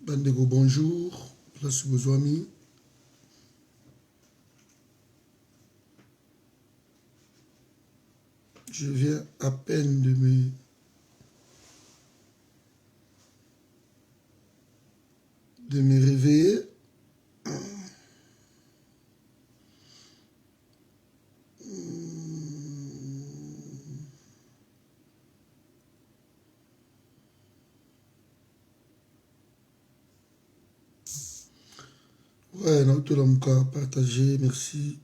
Bandego, bonjour. Place vos amis. Je viens à peine de me réveiller. Ouais, non, tout le monde a partagé, merci.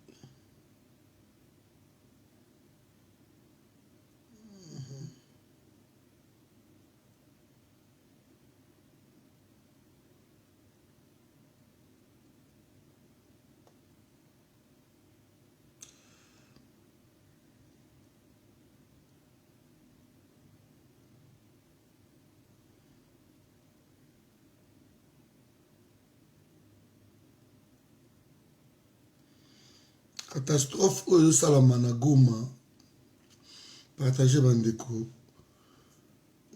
Catastrophe au Salamana Goma. Partagez Bandeko.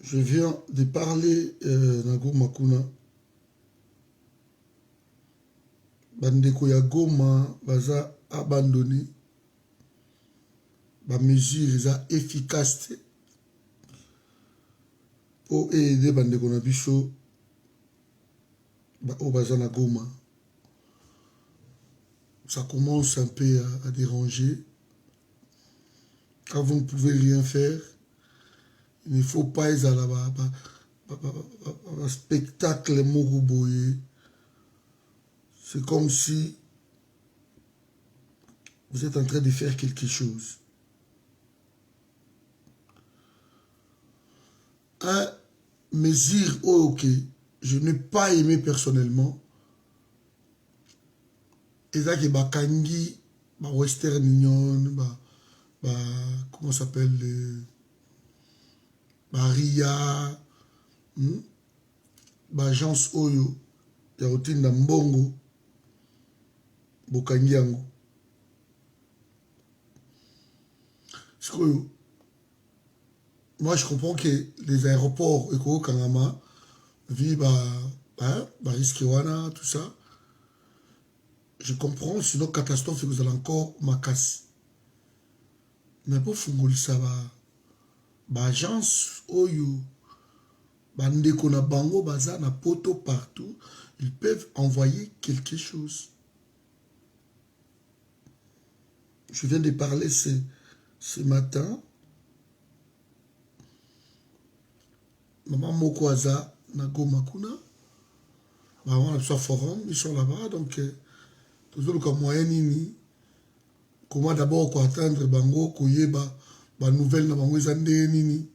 Je viens de parler Nagoma Kuna. Bandeko ya Goma baza abandonné. Ba mesure eza efficace pour aider Bandeko na biso ba o baza na Goma. Ça commence un peu à déranger. Quand vous ne pouvez rien faire, il ne faut pas être un spectacle moruboye. C'est comme si vous êtes en train de faire quelque chose. Un mesure, ok, je n'ai pas aimé personnellement. Et ça qui est Bakangi, Western Union, comment ça s'appelle, RIA, agence Oyo, ya routine Mbongo, Bokangi yango. Moi je comprends que les aéroports Eko Kangama vivent Riskewana, tout ça. Je comprends, sinon catastrophe, vous allez encore ma casse. Mais pour Fungoli, ça va. Agence Oyo, Bandeko na Bango, Baza, na poto partout, ils peuvent envoyer quelque chose. Je viens de parler ce matin. Maman Mokwaza, na Goma Kuna. On a besoin forum, ils sont là-bas, donc. Toujours le moyen nini. Comment d'abord quoi attendre bango koyeba ba nouvelle na bango ezande nini.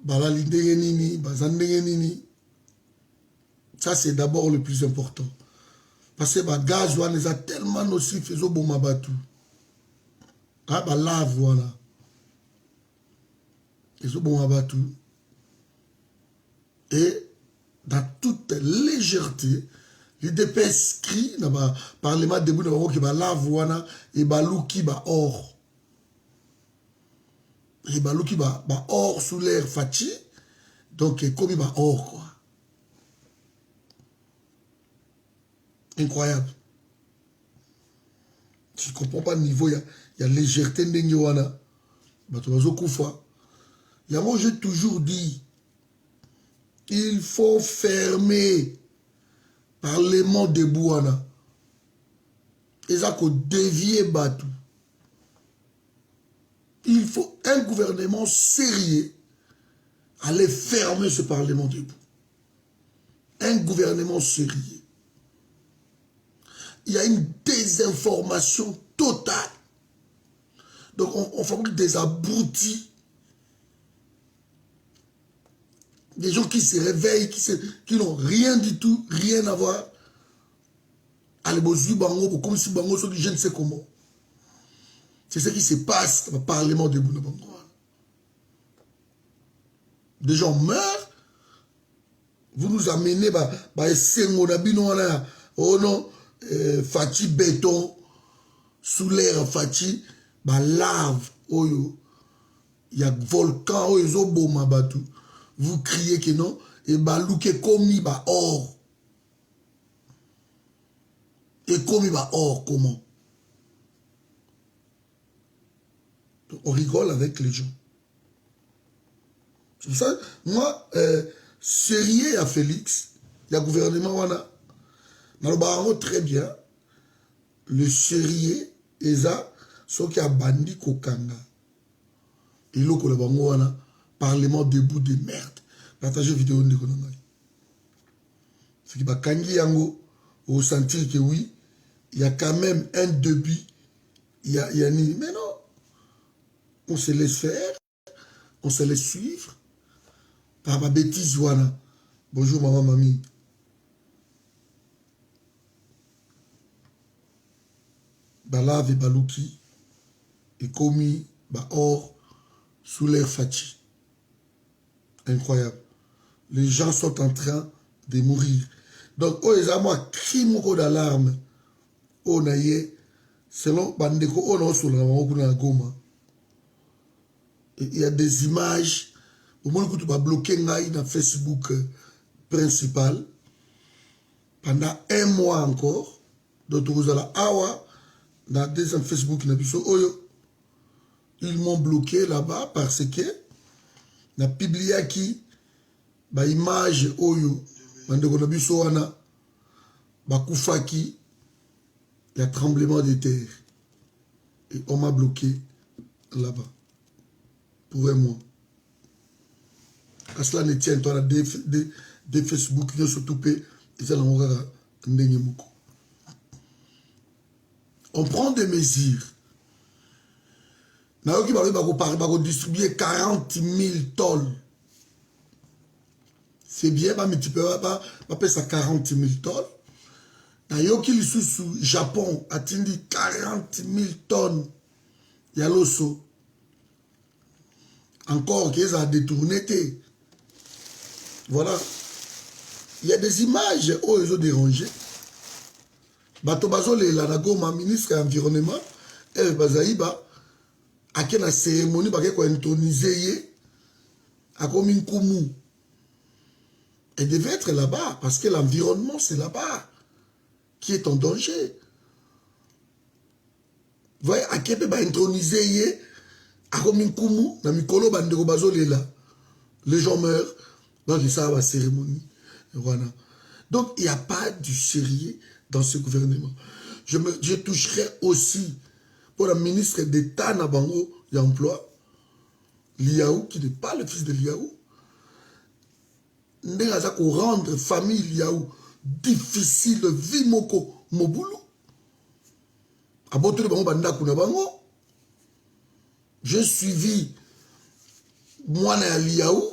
Ba la linde nini, ba zande nini. Ça c'est d'abord le plus important. Parce que ba gaz on les a tellement nocifs faisons bon mabatu. Ah ba lave voilà. Faisons bon mabatu. Et dans toute légèreté l'IDPS crie dans le Parlement debout dans le lave et balouki ba or. Et balouki ba or sous l'air fati. Donc comme ba or quoi. Incroyable. Je ne comprends pas le niveau, il y a légèreté de wana. Moi j'ai toujours dit il faut fermer Parlement de Bouana. Et ça qu'on dévie Batou. Il faut un gouvernement sérieux aller fermer ce Parlement debout. Un gouvernement sérieux. Il y a une désinformation totale. Donc on fabrique des abrutis. Des gens qui se réveillent, qui n'ont rien du tout, rien à voir. Allez, bango, comme si bango, je ne sais comment. C'est ce qui se passe dans le Parlement de Bounabango. Des gens meurent. Vous nous amenez, oh non, Fati béton, sous l'air Fati, lave, oyo, il y a volcan, oyo, boma batou. Vous criez que non, et baluke komi ba or. Et komi ba or, comment? On rigole avec les gens. C'est pour ça, moi, sérieux à Félix, il y a gouvernement, on a très bien, le sérieux, et ça, ce qui a bandi kokanga. Et là, on a parlement debout de merde. Partagez vidéo de l'économie. Ce qui va kangi yango, au sentir que oui, il y a quand même un début, il y a ni, mais non, on se laisse faire, on se laisse suivre. Par ma bêtise, voilà. Bonjour maman, mamie. Balave et balouki, et komi, ba or, sous l'air fati. Incroyable. Les gens sont en train de mourir. Donc, oh, les amours, cri moko d'alarme. Oh, naye, selon Bandeko, oh, non, sur la Goma. Il y a des images. Au moment où tu vas bloquer dans Facebook principal, pendant un mois encore, donc vous allez awa, dans des Facebook, ils m'ont bloqué là-bas parce que, na publié qui, ba image oyo, bandeko na biso wana, ba kufaki, il y a tremblement de terre. Et on m'a bloqué là-bas. Pour un mois. À cela ne tient, toi, des Facebook, ils sont tout payés. On prend des mesures. Naoki va distribuer 40 000 tonnes. C'est bien, mais tu peux pas payer ça 40 000 tonnes. Naoki sous Japon a dit 40 000 tonnes. Il y a l'osso. Encore qu'ils ont détourné. Voilà. Il y a des images où ils ont dérangé. Bato Bazole, la Goma, ministre de l'Environnement, et Bazaïba, à quelle cérémonie, à quelle intronisé, à combien Koumou. Elle devait être là-bas, parce que l'environnement, c'est là-bas qui est en danger. Vous voyez, à quel peut intronisé, à combien Koumou, dans Mikolo, Bandeko Bazole, là, les gens meurent, donc ça va cérémonie. Voilà. Donc, il n'y a pas du sérieux dans ce gouvernement. Je toucherai aussi pour la ministre d'État Nabango et Emploi, Liaou, qui n'est pas le fils de Liaou. Nous allons rendre famille Liaou difficile, vie moko moboulou. J'ai suivi moi à Liaou,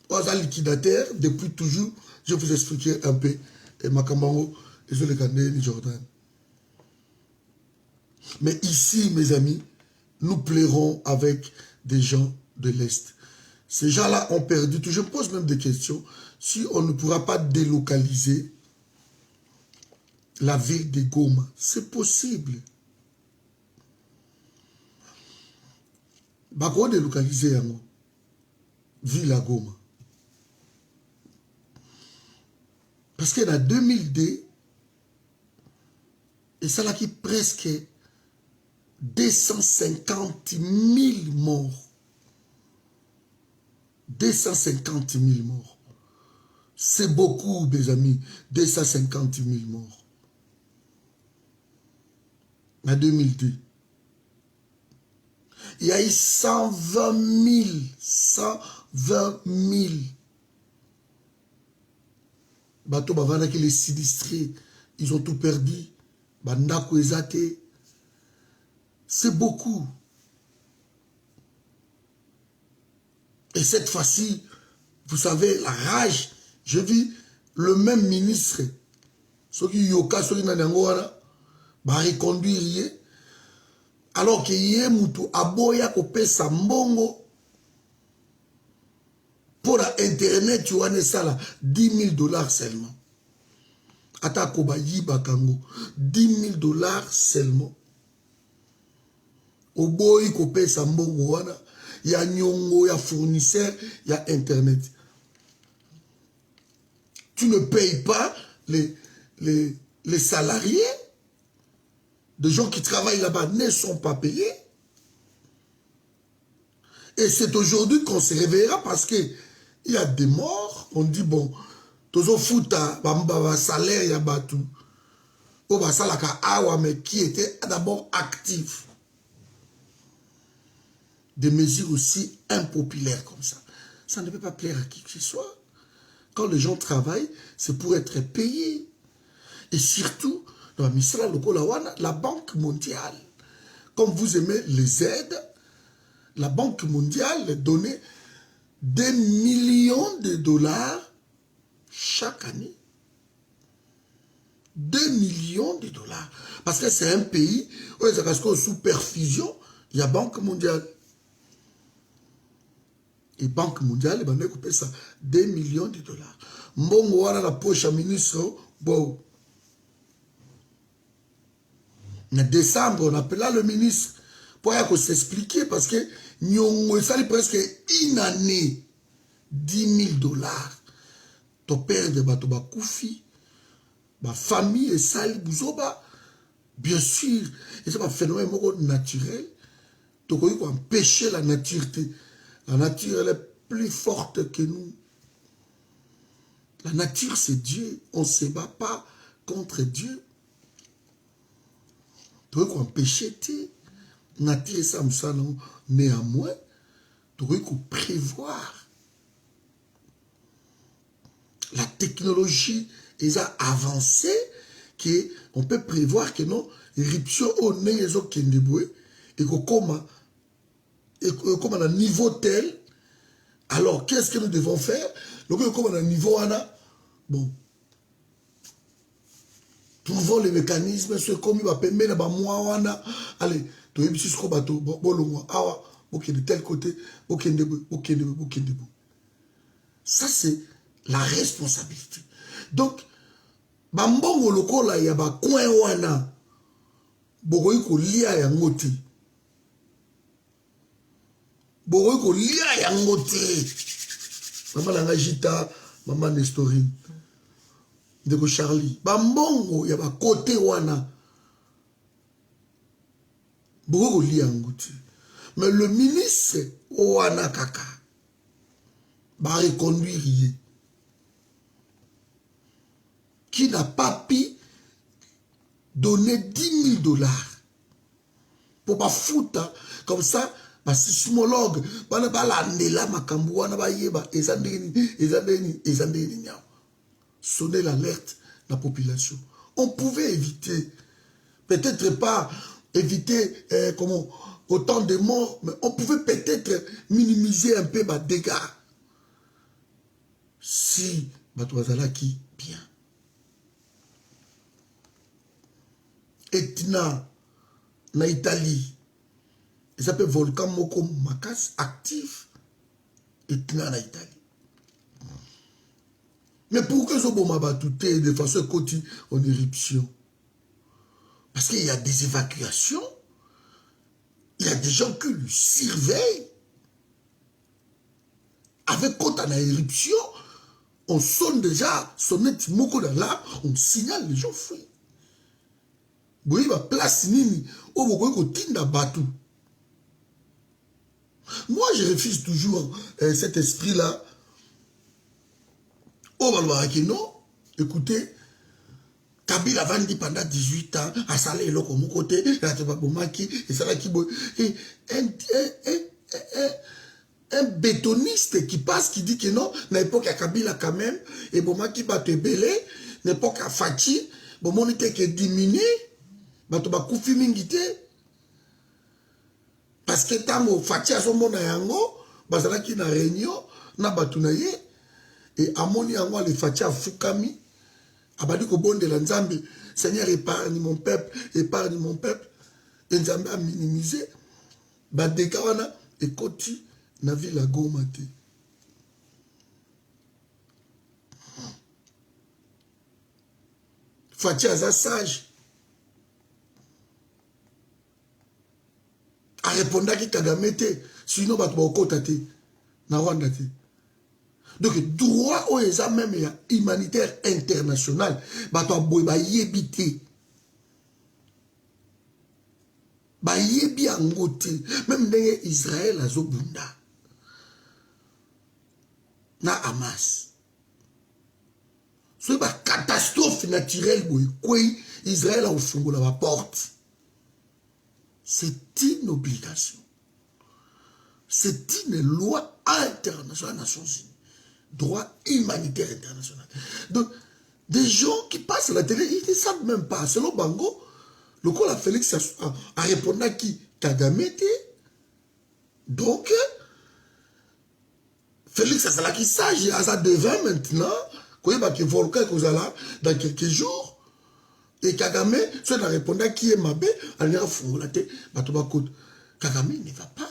aux liquidataires, depuis toujours, je vous expliquer un peu, et Makambango, et je le Gandé, Jordan. Mais ici, mes amis, nous plairons avec des gens de l'Est. Ces gens-là ont perdu tout. Je me pose même des questions. Si on ne pourra pas délocaliser la ville de Goma, c'est possible. Bako délocaliser yango ville à Goma. Parce que dans 2002, et ça là qui presque 250 000 morts. 250 000 morts. C'est beaucoup, mes amis. 250 000 morts. En 2002. Il y a eu 120 000. 120 000. Bateau Bavana qui les sinistrés. Ils ont tout perdu. Bandako Ezate. C'est beaucoup. Et cette fois-ci, vous savez, la rage, je vis le même ministre, ceux qui yoka, ceux qui n'ont pas reconduire, alors qu'il y a moutou aboya kopé sambongo pour Internet, tu vois, ça là, 10 000 $ seulement. Ata kobayi bakango, 10 000 $ seulement. Oboyi kopé sambongo wana. Il y a Nyongo, il y a fournisseur, il y a Internet. tu ne payes pas les salariés. Des gens qui travaillent là-bas ne sont pas payés. Et c'est aujourd'hui qu'on se réveillera parce qu'il y a des morts. On dit, bon, tozo futa, salaire, il y a batou. Mais qui était d'abord actif. Des mesures aussi impopulaires comme ça. Ça ne peut pas plaire à qui que ce soit. Quand les gens travaillent, c'est pour être payés. Et surtout, dans la Banque mondiale, comme vous aimez les aides, la Banque mondiale donnait des millions de dollars chaque année. 2 millions de dollars. Parce que c'est un pays où il y a sous perfusion, il y a Banque mondiale. Et Banque mondiale, il y a ça 2 millions de dollars. Mbongo wana la poche à ministre, bon. En décembre, on appela le ministre pour s'expliquer parce que nous avons presque une année 10 000 dollars. Ton père de Batoba Koufi, ma famille et sali Bouzoba, bien sûr, et c'est un phénomène naturel. Donc, il faut empêcher la nature. La nature, elle est plus forte que nous. La nature, c'est Dieu. On ne se bat pas contre Dieu. Donc, il faut empêcher la nature, ça, néanmoins, donc, il faut prévoir. La technologie est avancée qu'on peut prévoir que non, l'éruption au nez et comme un niveau tel. Alors, qu'est-ce que nous devons faire? Donc, comme un niveau, bon, trouvons les mécanismes, ce comme il va permettre à moi, allez, tu es ici, ce bateau, ok, de tel côté, ok, ça, c'est la responsabilité. Donc, bambongo lokola ya ba coin wana, bogoyi ko lia ya ngoti. Bogoyi ko lia ya ngoti. Maman langa Jita, maman Nestorine. Ndeko Charlie. Bambongo ya ba côté wana. Bogoyi ko lia ya ngoti. Mais le ministre wana kaka va reconduire qui n'a pas pu donner 10 000 dollars pour pas foutre comme ça, les sismologues, sonner l'alerte de la population. On pouvait éviter, peut-être pas éviter autant de morts, mais on pouvait peut-être minimiser un peu les dégâts. Si qui bien. Etna, na Italie, il s'appelle volcan Moko Makas, actif. Etna, na Italie. Mais pourquoi ce bon mabatouté de façon continue en éruption? Parce qu'il y a des évacuations, il y a des gens qui le surveillent. Avec quand on a éruption, on sonne déjà, sonnette Moko dans l'arbre, on signale les gens fuient. Boyi ba place nini o bokoyi kotinda batou. Moi je refuse toujours cet esprit là. Oh balbaraki non. Écoutez, Kabila vandi pendant 18 ans à salé loko mon côté, la teba bomaki et ça là qui boy un bétoniste qui passe qui dit que non, à l'époque à Kabila quand même et bomaki ba te belé, l'époque à Fati, bon monité qui diminue. Bato ba kufi mingite parce que tango Fati azomona yango bazalaki na réunion na bato na ye et amoni yango le Fati afukami abadi ko bonde la Nzambe Seigneur épargne mon peuple et Nzambe a minimisé ba deka wana ekoti na ville la Goma te. Fati aza sage a répondu à Kagame te, sinon bat ba okota te na Rwanda te. Donc, droit aux gens même humanitaire international, bato boy ba yebité. Ba yebi angote, même d'ailleurs Israël a zobunda. Na Hamas. C'est une catastrophe naturelle, quoi, Israël a ouvert la porte. C'est une obligation. C'est une loi internationale des Nations Unies. Droit humanitaire international. Donc, des gens qui passent à la télé, ils ne savent même pas. Selon Bango, le coup la Félix a répondu à qui Kagame était. Donc, Félix a qui sage, il a devant maintenant. Quand il y a un volcan dans quelques jours, et Kagame, soit il a répondu à qui est Mabé, il a fait Kagame ne va pas.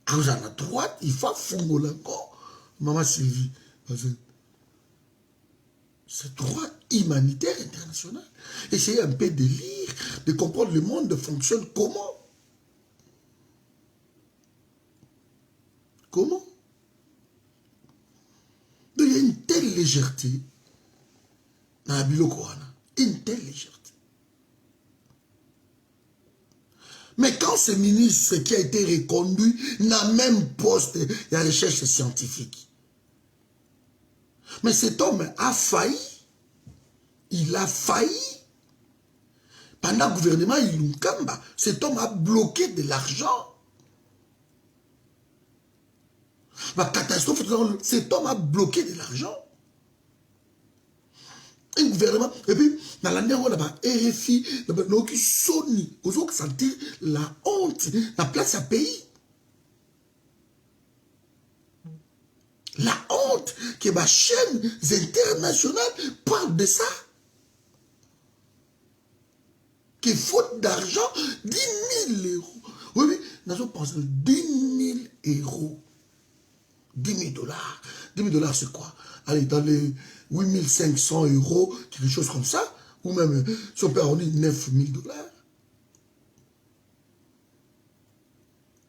À droite, il faut fouiller encore. Maman Sylvie, c'est droit humanitaire international. Essayez un peu de lire, de comprendre le monde fonctionne comment. Comment? Donc il y a une telle légèreté dans la Bilokoana. Une telle légèreté. Mais quand ce ministre qui a été reconduit n'a même poste de recherche scientifique. Mais cet homme a failli. Il a failli. Pendant le gouvernement Ilunkamba, cet homme a bloqué de l'argent. La catastrophe, cet homme a bloqué de l'argent. Un gouvernement, et puis, dans l'année où on a RFI, on a Sony, on a senti la honte, la place à pays. La honte que ma chaîne internationale parle de ça. Que faute d'argent, 10 000 euros. Oui, oui, nous avons pensé 10 000 euros. 10 000 dollars. 10 000 dollars, c'est quoi? Allez, dans les 8 500 euros, quelque chose comme ça. Ou même, si on peut arrondir 9 000 dollars.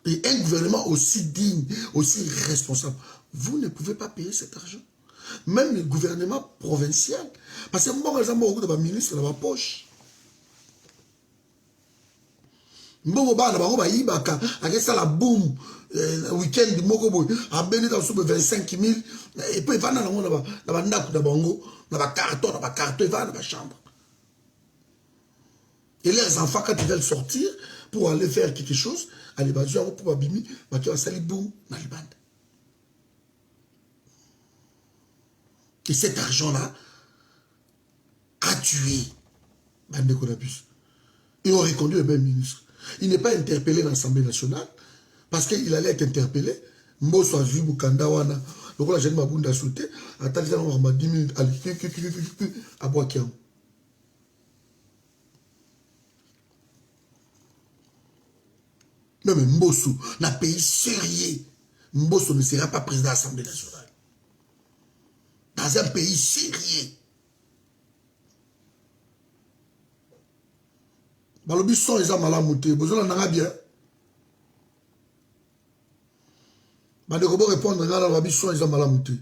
Et un gouvernement aussi digne, aussi responsable, vous ne pouvez pas payer cet argent. Même le gouvernement provincial. Parce que moi, par exemple, beaucoup de ministres dans ma poche. Mbongo ba na bango ba yibaka akesa la boom week-end moko boy a beni dans sous 25 000 et puis va na ngo na ba ndaku na bango na ba carton va na ba chambre. Et les enfants quand ils veulent sortir pour aller faire quelque chose, aller ba jouer pour ba bimi ba ki va sali boom na libanda. Et cet argent là a tué bande de bus. Et on reconduit le même ministre. Il n'est pas interpellé dans l'Assemblée nationale parce qu'il allait être interpellé. Mboso a vu Bukanda wana. Donc la jeune Mabunda sauté. Attends, ils ont 10 minutes à Boakiam. Non mais Mboso, dans un pays sérieux, Mboso ne sera pas président de l'Assemblée nationale. Dans un pays sérieux. Balobi son eza malamuté, besoin nanga bien. Ba de ko répondre nga la balobi son eza malamuté.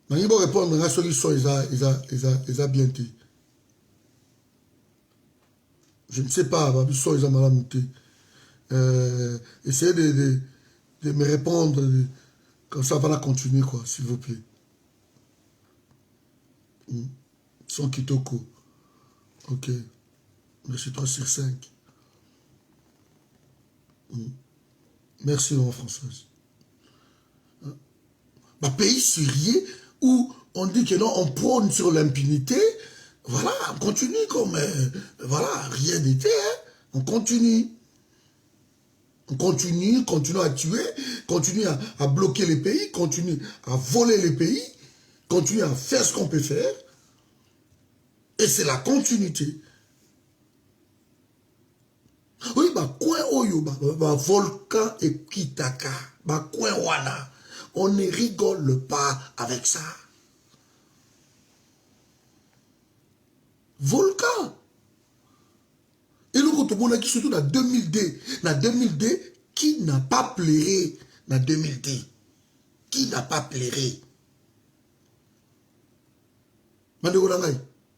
Nani bo répondre nga soki son eza bien té. Je ne sais pas, balobi son eza malamuté. Essayez de me répondre comme ça va continuer quoi, s'il vous plaît. Son Kitoko. Ok. Merci 3 sur 5. Merci, maman Françoise. Bah, pays sérieux où on dit que non, on prône sur l'impunité. Voilà, on continue comme... voilà, rien n'était. Hein. On continue. On continue à tuer, continue à bloquer les pays, continue à voler les pays, continue à faire ce qu'on peut faire. Et c'est la continuité. Oui, bah, coin oyo, bah, volcan et Kitaka, bah, coin wana. On ne rigole pas avec ça. Volcan. Et le côté bon qui surtout dans 2002, Qui n'a pas pleuré en 2010? Qui n'a pas pleuré?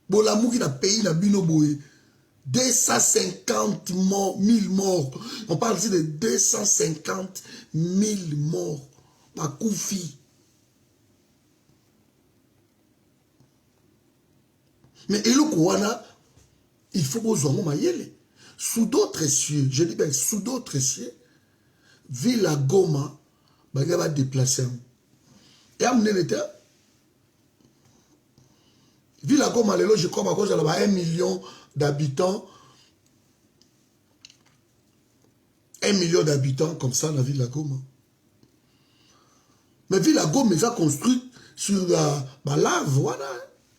Bolamou qui a payé la binoboé. 250 morts, 1000 morts. On parle ici de 250 000 morts. Ma Koufi. Mais il faut que vous ayez sous d'autres cieux, je dis bien sous d'autres cieux, Villa Goma, il va déplacer. Et amener l'été. Villa Goma, je crois qu'il y a 1 million d'habitants. 1 million d'habitants comme ça, la Villa Goma. Mais Villa Goma, ils ont construit sur la lave, voilà.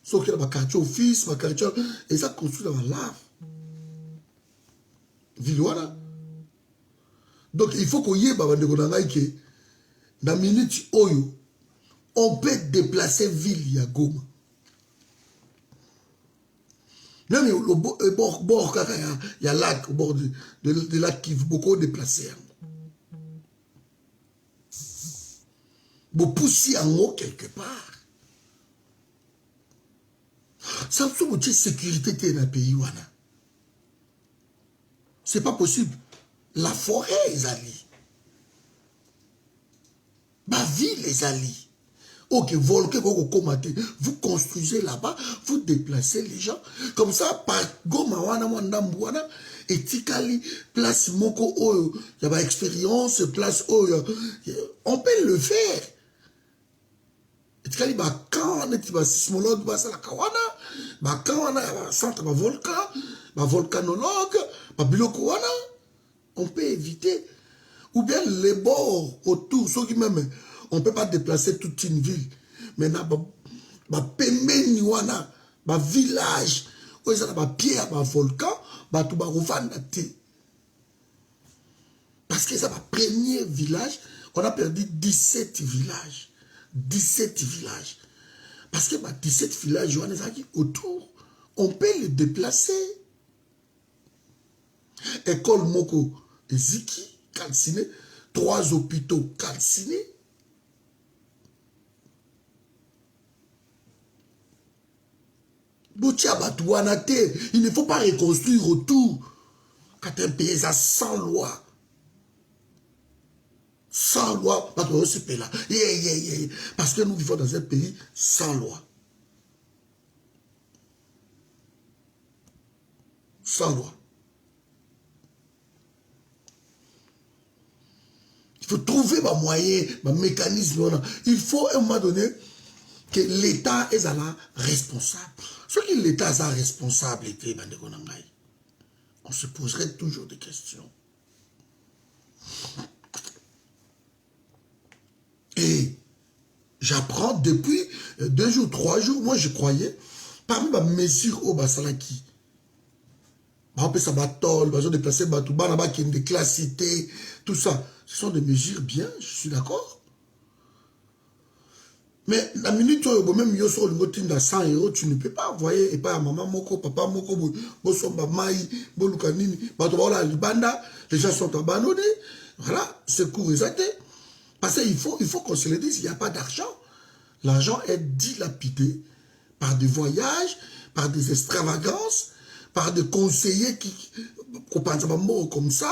Sauf qu'il y a un quartier office, un quartier. Ils ont construit dans la lave. Ville, voilà. Donc, il faut qu'on y ait, dans la minute Oyo, on peut déplacer ville à Goma. Même au bord, il y a lac, au bord de lac qui veut beaucoup déplacer. Vous poussez en haut quelque part. Ça me semble que sécurité dans le pays. C'est pas possible. La forêt, les alliés. Ma ville, les alliés. Ok, volqué, vous construisez là-bas, vous déplacez les gens. Comme ça, par Goma, Wandambouana, et Tikali, place Moko, il y a expérience, place, on peut le faire. Et Tikali, quand on est sismologue, la Kawana, quand on a un centre, volcanologue, on peut éviter. Ou bien les bords autour, ceux qui même, on ne peut pas déplacer toute une ville. Mais il y a un village, où il y a un pierre, un volcan, parce que c'est le premier village, on a perdu 17 villages. 17 villages. Parce que 17 villages, autour, on peut les déplacer. École Moko et Ziki, calciné, 3 hôpitaux calcinés. Il ne faut pas reconstruire autour. Quand un pays a 100 lois. 100 lois, parce que nous vivons dans un pays sans loi. Sans loi. Il faut trouver un moyen, un mécanisme. Il faut à un moment donné que l'État est responsable. Ce que l'État est responsable, on se poserait toujours des questions. Et j'apprends depuis 2 jours, 3 jours, moi je croyais, parmi les mesures au Basalaki, on peut s'abattre, on déplacer Batouba, qui est des classes citées, tout ça. Ce sont des mesures bien, je suis d'accord. Mais la minute où même yo sur le motin de 100 €, tu ne peux pas envoyer et pas maman moko, papa moko, bosomba mai, bolukanini, batoba libanda, les gens sont abandonnés. Voilà, c'est court exacté. Parce qu'il faut qu'on se le dise, il n'y a pas d'argent. L'argent est dilapidé par des voyages, par des extravagances, par des conseillers qui pensent mort comme ça.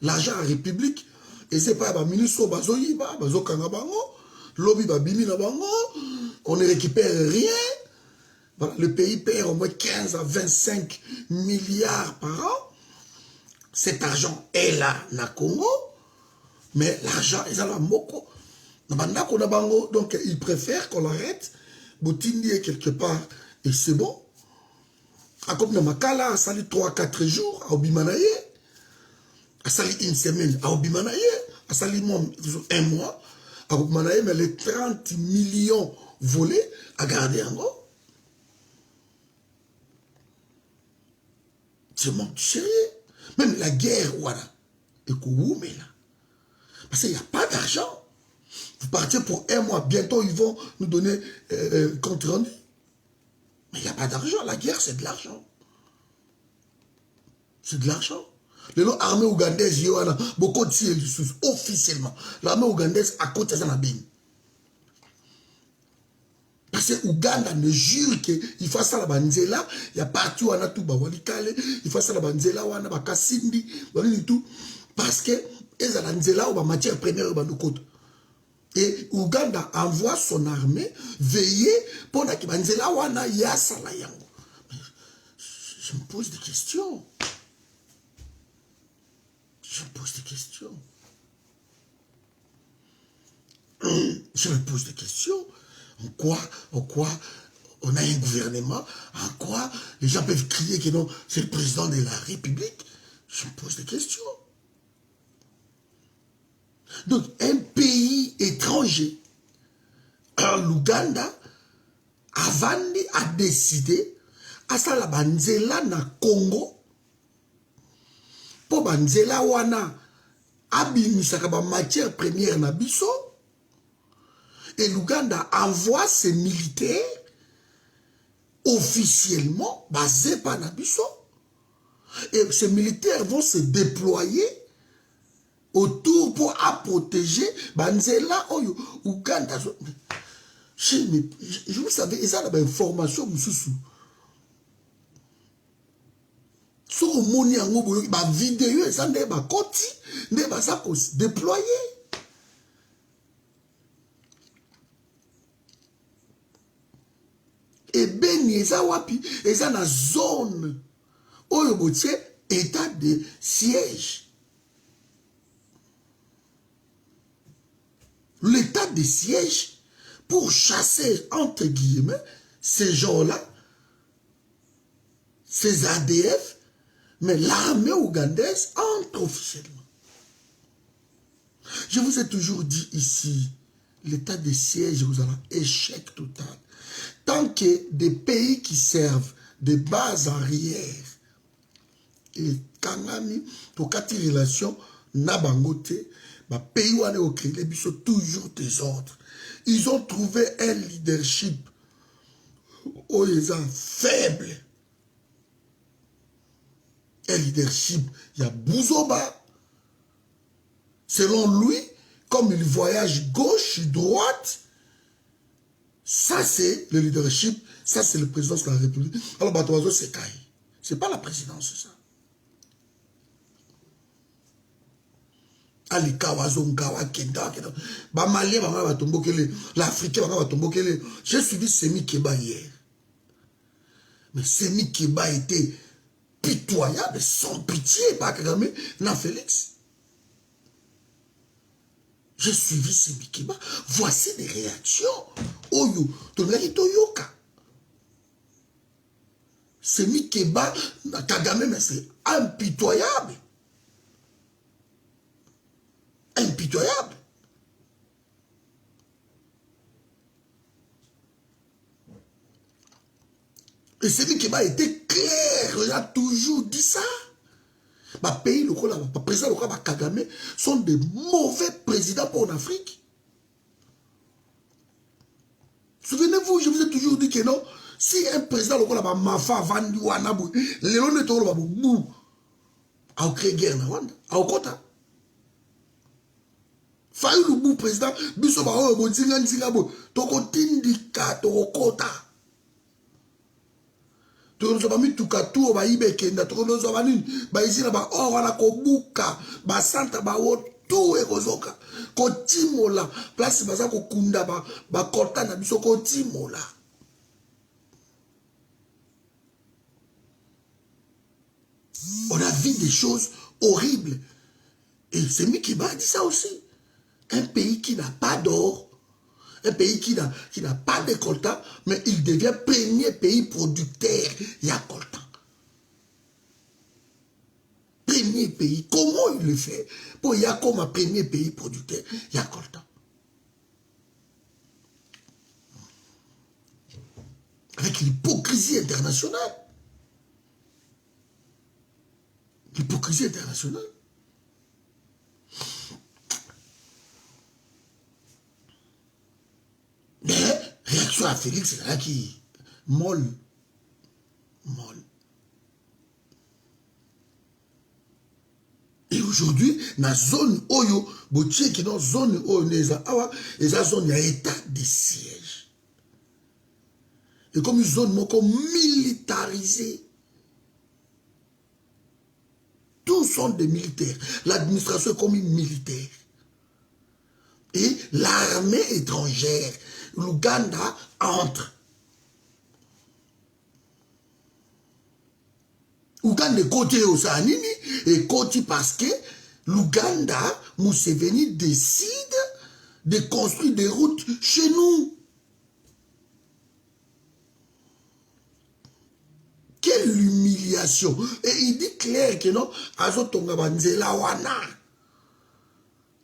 L'argent en République, et c'est pas le ministre Bazoyiba, Bazokangabango, lobby Babimi Nabango, on ne récupère rien. Voilà, le pays perd au moins 15 à 25 milliards par an. Cet argent est là, na Congo, mais l'argent est là, Moko. Donc, ils préfèrent qu'on l'arrête, Boutindi quelque part, et c'est bon. À comme de Makala, ça sali 3-4 jours, à Obimanaye, à sali 1 semaine, à Obimanaye, à sali 1 mois, à Obimanaye, mais les 30 millions volés à garder en gros. C'est manque de sérieux. Même la guerre, voilà. Et que là. Parce qu'il n'y a pas d'argent. Vous partez pour 1 mois, bientôt ils vont nous donner compte rendu. Mais il n'y a pas d'argent. La guerre, c'est de l'argent. C'est de l'argent. L'armée ougandaise, beaucoup de officiellement. L'armée ougandaise a côté ça na bini. Parce que Ouganda ne jure qu'il faut ça la banzela, il y a partout on a tout bawalikale, il faut ça la banzela on a bakasindi, tout parce que les banzela ou ba matière première ba côté. Et Ouganda envoie son armée veiller pour que banzela on a yasa la yango. Je me pose des questions. Je me pose des questions. Je me pose des questions. En quoi on a un gouvernement? En quoi les gens peuvent crier que non, c'est le président de la République? Je me pose des questions. Donc, un pays étranger, l'Ouganda, avant a décidé à ça la banzela na Congo, pour banzela wana abimisaka ba matière première na biso. Et l'Ouganda envoie ses militaires officiellement basés par Nabiso. Et ces militaires vont se déployer autour pour protéger Banzela ou Ouganda. Je vous savez, ils ont une information. Sur le monde, il y a une vidéo, ils ont des côtés, ils ont déployé. Et Beni, eza wapi, eza na zone oyo botie état de siège. L'état de siège pour chasser, entre guillemets, ces gens-là, ces ADF, mais l'armée ougandaise entre officiellement. Je vous ai toujours dit ici, l'état de siège, vous avez un échec total. Tant que des pays qui servent de base arrière, et Kangani, pour quatre relations, Nabangote, pays où on est ils sont toujours des ordres. Ils ont trouvé un leadership où ils sont faibles. Un leadership, il y a Bouzoba. Selon lui, comme il voyage gauche, droite, ça c'est le leadership, ça c'est le président de la République. Alors Batoazo c'est Kaï. C'est pas la présidence ça. Ali Kawazo Ngawa Kenda. Ba Malien va tomber l'Africain va tomber. J'ai suivi Semi Keba hier. Mais Semi Keba était pitoyable, sans pitié, pas Kagame, non Félix. J'ai suivi Semi Keba. Voici des réactions. Oyo, Tonali Toyoka. Semi Keba, Kagame, mais c'est impitoyable. Impitoyable. Et Semi Keba était clair, il a toujours dit ça. Ma pays, le président de Kagame sont des mauvais présidents pour l'Afrique. Souvenez-vous, je vous ai toujours dit que non, si un président de la Mafa Vandu Wanabu, les gens ne sont pas bou, a créé guerre na Rwanda, a Okota. Fayu le bout président, biso ba o bonzinga nzinga bo, toko tindika toko kota. Toko zo ba mi tukatu ba ibe kenda, toko zo ba nini, ba izina ba o wana ko buka, ba santa ba o tout e kozoka. Ko timola, place baza ko kunda ba kota na biso ko timola. On a vu des choses horribles. Et c'est lui qui m'a dit ça aussi. Un pays qui n'a pas d'or, un pays qui n'a pas de coltan, mais il devient premier pays producteur. Il y a coltan. Premier pays. Comment il le fait? Pour il y a comme un premier pays producteur, il y a coltan. Avec l'hypocrisie internationale. L'hypocrisie internationale. Mais réaction à Félix, c'est là qui molle. Molle. aujourd'hui, dans la zone Oyo, botier qui dans la zone Oyo, et la zone, il y a état de siège. Et comme une zone militarisée, tous sont des militaires. L'administration est comme une militaire. Et l'armée étrangère, l'Ouganda entre. Ouganda est côté au Sanini et côté parce que l'Ouganda, Museveni décide de construire des routes chez nous. Quelle humiliation! Et il dit clair que non, Azotonga Banzela Wana.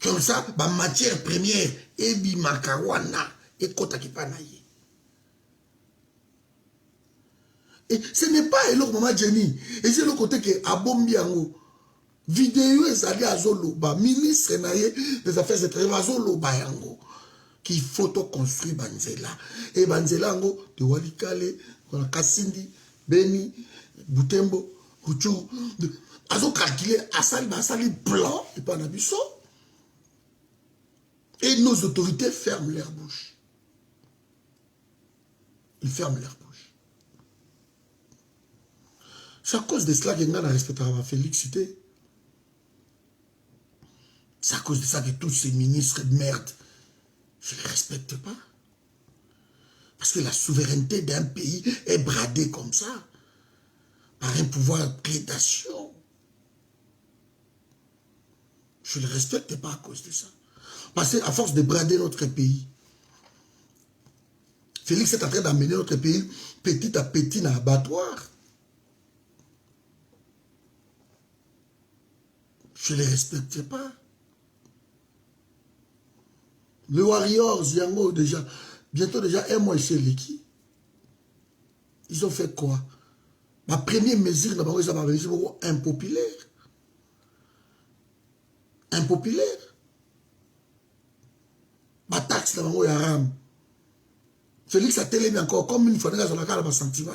Comme ça, ma matière première, Ebi Makawana, et Kota Kipanaye. Et ce n'est pas Elok Mama Jenny. Et c'est le côté que Abombiango, vidéo et Zali Azoloba, ministre des Affaires étrangères, Azoloba Yango, qui photo construit Banzela. Et Banzela Yango, de Walikale, Kassindi, Beni, Butembo, Ruchou, Azo calculé, Asali plan, et pas Nabiso. Et nos autorités ferment leur bouche. Ils ferment leur bouche. C'est à cause de cela que nous avons respecté la félicité. C'est à cause de ça que tous ces ministres de merde, je ne les respecte pas. Parce que la souveraineté d'un pays est bradée comme ça, par un pouvoir de prédation. Je ne les respecte pas à cause de ça. Parce qu'à force de brader notre pays, Félix est en train d'amener notre pays petit à petit dans l'abattoir. Je ne les respecte pas. Le Warriors, Yango, déjà, bientôt déjà un mois chez Leki. Ils ont fait quoi? Ma première mesure, c'est impopulaire. Impopulaire. Ma taxe, c'est haram. Félix a télé encore comme une fois dans la carte de sentiment.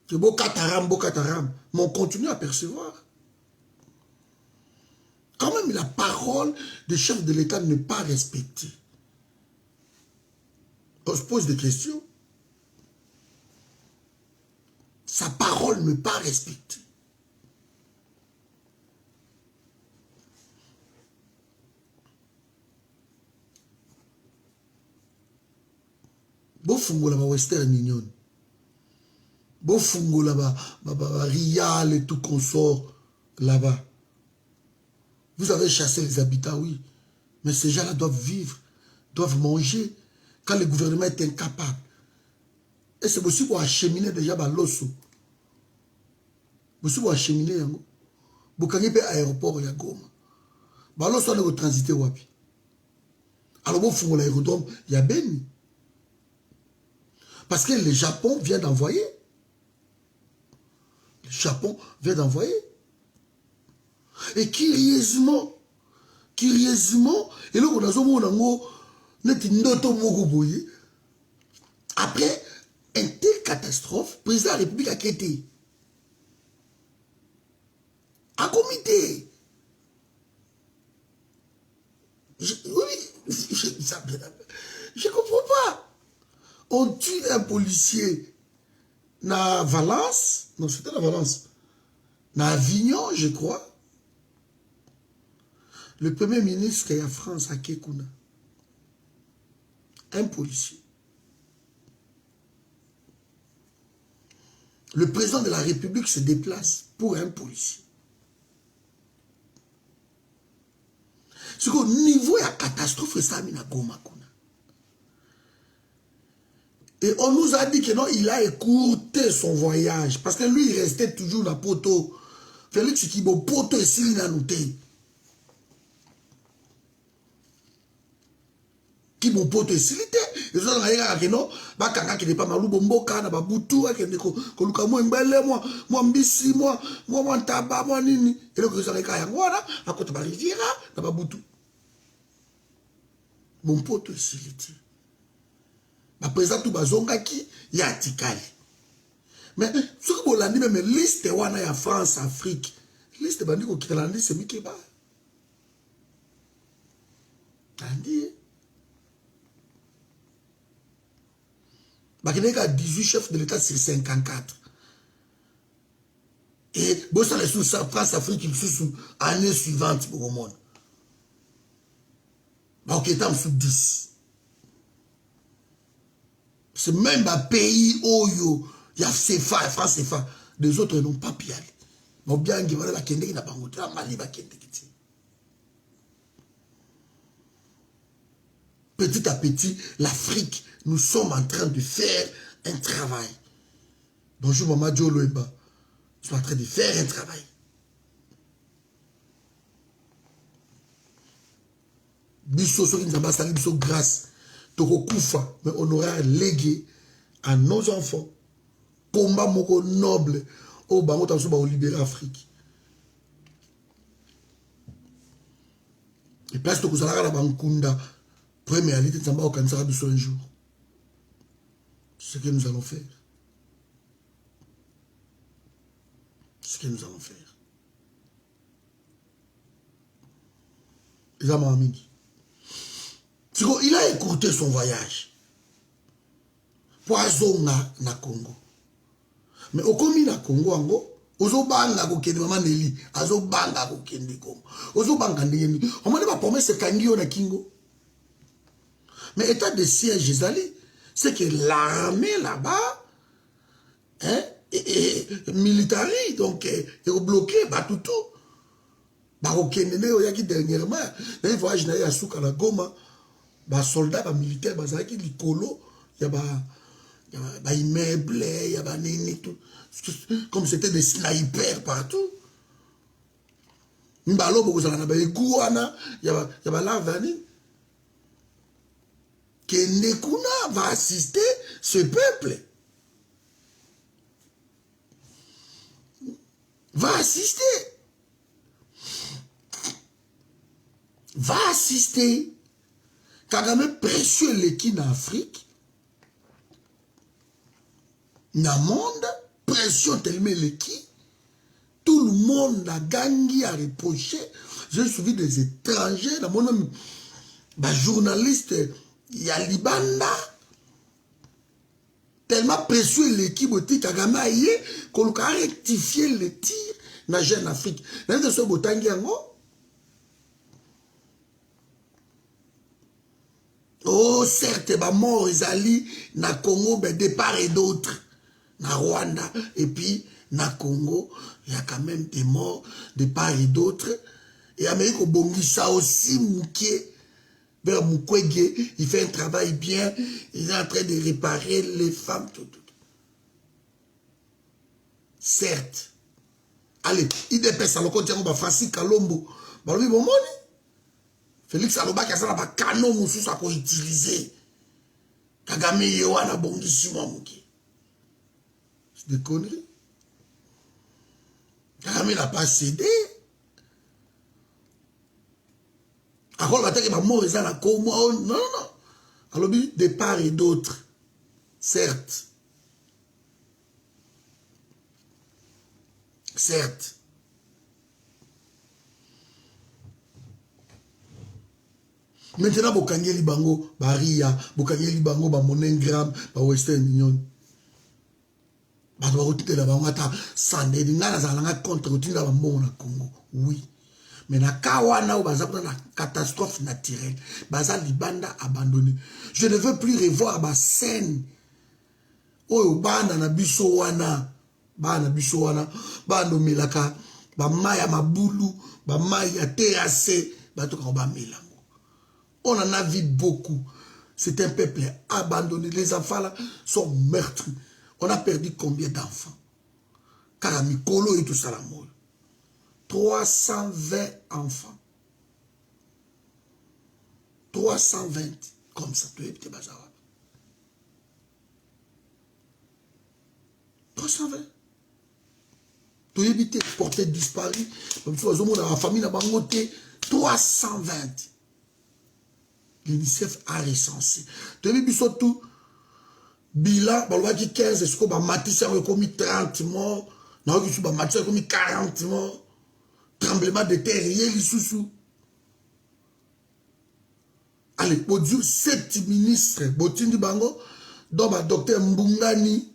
C'est beau kataram, mais on continue à percevoir. Quand même, la parole des chefs de l'État n'est pas respectée. On se pose des questions. Sa parole n'est pas respectée. Bofungo la Western Union. Bofungo la Rial et tout consort là-bas. Vous avez chassé les habitants, oui. Mais ces gens-là doivent vivre, doivent manger. Quand le gouvernement est incapable. Et c'est possible pour acheminer déjà l'osso. Possible pour acheminer. Vous avez un aéroport à Goma. L'osso est transité wapi. Alors vous faites l'aérodrome, il y a Beni. Parce que le Japon vient d'envoyer. Le Japon vient d'envoyer. Et curieusement, et là, on a après une telle catastrophe, le président de la République a quitté. Un comité. Je ne comprends pas. On tue un policier na Valence, non c'était la Valence, na Avignon, je crois. Le premier ministre est en France, à Kekuna. Un policier. Le président de la République se déplace pour un policier. C'est qu'au niveau de la catastrophe, ça a mis à Goma. Et on nous a dit que non, il a écourté son voyage. Parce que lui, il restait toujours dans Poto. Félix Kibo, Poto et Sylina Nouté. Qui mon pote est silité. Et ça, on non, bakanga qui n'est pas malou bomboka na babutu qui ne koluka moi mbele moi mbisi moi ntaba moi nini. Et donc ça reka yango wana à côté de la rivière na babutu. Mon pote est silité. Ba président tout bazonga ki ya tikali. Mais ce que vous l'avez même liste wana ya France Afrique liste bandi ko kirandi c'est Mikeba. Andi. Bakineka 18 chefs de l'État sur 54. Et bon ça les sous France Afrique sous année suivante pour le monde. Bah ok tam sous 10. C'est même un pays où il y a CFA, France CFA. Les autres n'ont pas pu aller. Mais bien qu'il y a des gens qui n'ont Mali. Petit à petit, l'Afrique, nous sommes en train de faire un travail. Bonjour Maman Diolo Eba. Nous sommes en train de faire un travail. Bisso, ceux qui nous ont bastali, bisso grâce. Toko Koufa, mais on aura légué à nos enfants. Combat moko noble. Au bango tamso ba libérer l'Afrique. Et place toko zalaka la bankunda. Première réalité, nous allons organiser un jour. Ce que nous allons faire. Ce que nous allons faire. Il a écourté son voyage. Pour aller na Congo. Mais au commis na Congo, ozo banga ko kende mama Nelly, azo banga ko kende Congo. Ozo banga ndeni. On m'a dit pas promesse kangio na Kingo. Mais état de siège, c'est que l'armée là-bas, hein, militaire, donc, est bloqué, bah tout. Bah, ok, dernièrement, dans les voyages, il y a Souka la Goma, bah, soldats, bah, militaires, bah, ça qui l'icolo, il y a bah, immeubles, il y a bah, tout. Comme c'était des snipers partout. Bah, là, vous avez il y a bah, là, que Nekuna va assister ce peuple. Va assister. Va assister. Kagame précieux l'équipe en Afrique. Dans le monde, pression tellement l'équipe. Tout le monde a gagné à reprocher. J'ai suivi des étrangers. Dans mon nom, journaliste. Il y a Libanda. Tellement précieux l'équipe de Kagame aïe qu'on a rectifié le tir dans la jeune Afrique. Dans ce botangi yango. Oh, certes, bah mort Izali, na Congo, ben de part et d'autre. Na Rwanda, et puis na Congo, il y a quand même des morts de part et d'autre. Et Amérique au Bongisa aussi, Mouké. Vers Mukwege, il fait un travail bien, il est en train de réparer les femmes, tout. Certes. Allez, il dépêche à l'occasion, on va Francis Kalombo. Bah lui, bon, moni. Félix Aloba, qui a ça, pas canon, moussou, ça peut utiliser. Kagame Yoana Bongisi, moi, Mouké. C'est des conneries. Kagame n'a pas cédé. Alors, on va dire que mort est la Congo. Non. Alors, de part et d'autre. Certes. Maintenant, Bokange Libango, Baria, Bokange Libango, Monengram, Western Union. Oui. Mais na kawana ou baza na catastrophe naturelle, baza libanda abandonné. Je ne veux plus revoir ma scène. Oh banda na biso wana, bando melaka, ba maya mabulu, ba maya terrassé, ba to ba melango. On en a vu beaucoup. C'est un peuple abandonné. Les enfants là sont meurtris. On a perdu combien d'enfants? Karamikolo et tout ça la mort. 320 enfants. 320. Comme ça, tu es petit bazar. 320. Tu es petit porté disparu. Comme tu vois, la famille n'a pas monté. 320. L'UNICEF a recensé. Tu es surtout. Bilan, bah, 15, est-ce que bah, Matisse a commis 30 morts? Non, il a commis 40 morts. tremblement de terre, yeli sous. Allez, pour dire 7 ministres, Botindi Bango, dont ma docteur Mbungani,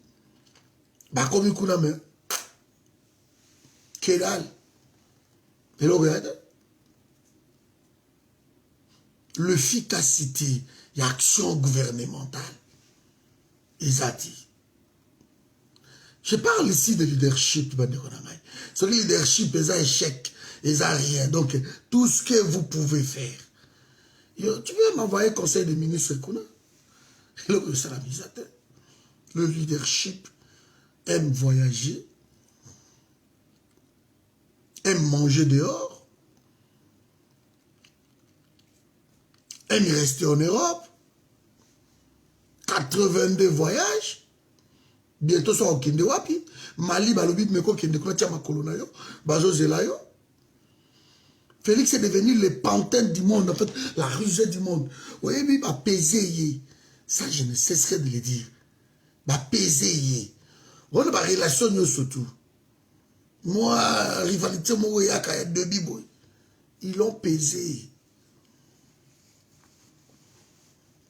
Bakomi Kuname, Kedal. Et là, regardez, l'efficacité et l'action gouvernementale. Ils ont dit. Je parle ici de leadership, ce leadership, ils ont échec, ils ont rien. Donc, tout ce que vous pouvez faire. Tu veux m'envoyer conseil de ministre Kuna? Le leadership aime voyager, aime manger dehors, aime rester en Europe, 82 voyages, bientôt sur Okinde Wapi, Mali, Balobit, Meko, Kinde, Kuna, Tia, Makolo, Nayo, Bazo, Zelayo. Félix est devenu le pantin du monde, en fait, la rusée du monde. Vous voyez, il va peser. Ça, je ne cesserai de le dire. Il va peser. On a une relation surtout. Moi, rivalité, moi, il y a deux biboy. Ils l'ont pesé.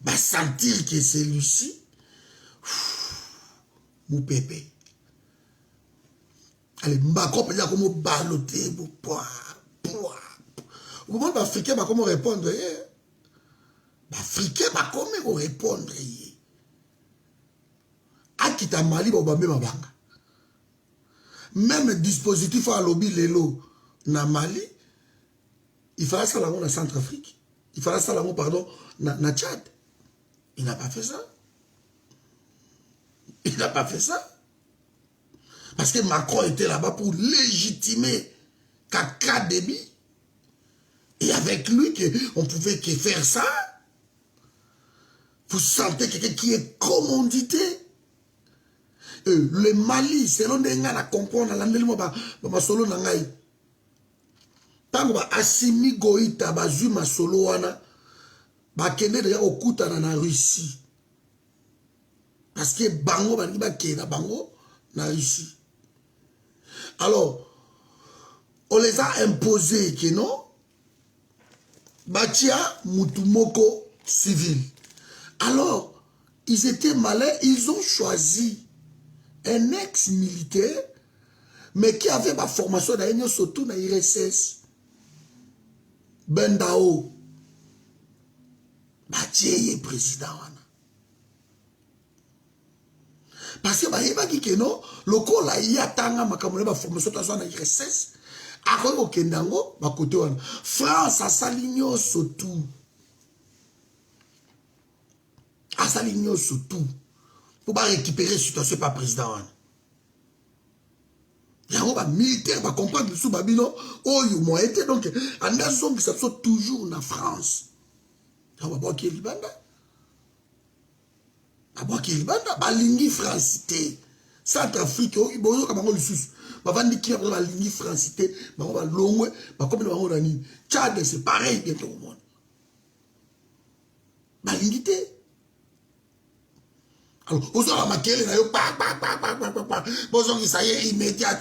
Va sentir que c'est Lucie. Mon pépé. Allez, Mbako, peut dire comment baloter, au moment d'Africain, comment répondre? L'Africain, comment répondre? Akita Mali, même dispositif à lobby Lelo na Mali, il fera ça là-haut dans Centrafrique. Il fera ça là-haut, pardon, na Tchad. Il n'a pas fait ça. Il n'a pas fait ça. Parce que Macron était là-bas pour légitimer Kaka Déby. Et avec lui, on pouvait que faire ça. Vous sentez quelqu'un qui est commandité. Le Mali, selon des gens à comprendre, la solo nangai. Tant que Assimi Goïta, Bazuma solo wana, bakende déjà au kuta na Russie. Parce que Bango, Bango, na Russie. Alors, on les a imposés que non. Batia Mutumoko civil. Alors, ils étaient malins, ils ont choisi un ex-militaire, mais qui avait ma formation dans l'Union surtout dans l'IRSS. Bendao. Batia est président. Parce que il va dire que non, le corps là, il y a tant de formation dans l'IRSS. Après, au Kendango, France a s'aligné surtout. A s'aligné surtout. Pour pas récupérer la situation par président. Il y a un militaire qui comprendre que sous Babylon, oh, il m'a été donc, en raison que ça soit toujours en France. Il y a un bon qui est Libanda. Un bon qui est Libanda. Balingi francité. Centrafrique, il y a un bon qui Bavandi qui a la ligne francité, on va long, comme on va Tchad, c'est pareil bientôt au monde. Balingité. Alors, on a maquillé, on a ça y est, immédiat.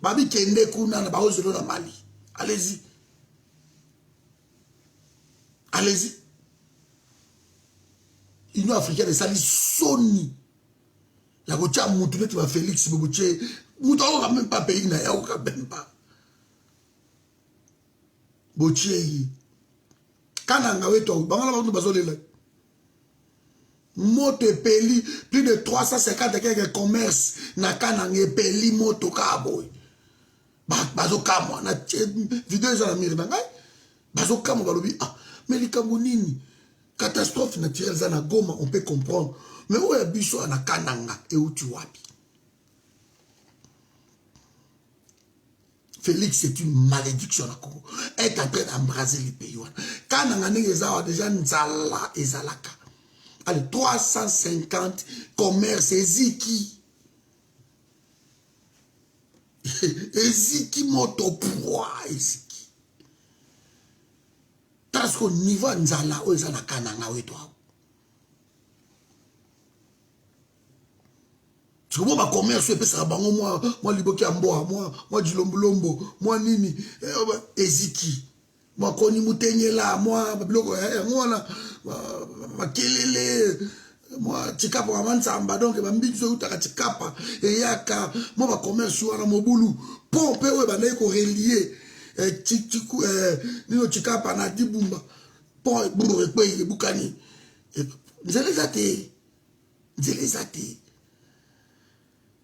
Babi Kende Kuna, na Baozo na Mali. Allez-y. Allez-y. Union africaine, ça dit Sony. La Gocha Moutoune, tu vas Félix, Boboché. Mouton n'a même pas payé, n'a même pas. Boché. Quand on a eu tout, moto peli, plus de 350 quelques commerces, na kanangé peli moto kaboy. Bazo kamo, na vidéo za mire na ngai. Bazo kamo balobi, ah, mais les Camerounini, catastrophe naturelle za na Goma, on peut comprendre. Mais où est biso na kananga et où tu wapi? Félix, c'est une malédiction à Congo. Elle est en train d'embraser les pays. Quand on a déjà Nzala et Zalaka. Allez, 350 commerces, Eziki. Eziki motopoua, Eziki. Parce qu'au niveau Nzala, où est-ce qu'on a Kananga, où est-ce Tu vois, ma commerce, et puis ça va, moi, Liboki Amboa, moi, Djilombulombo, moi, Nini, Eziki, moi, Koni Moutenyela, moi, moi, ma Kelele, moi, Tikapa, Mansamba, donc, ma Mbitso, Tikapa, et Yaka, moi, ma commerce, wana Mobulu, pompe, ouais, bah, n'est qu'on relié, Nino Tikapa, na Dibumba, pont, Bourou, et Boukani, vous allez athées, vous allez athées.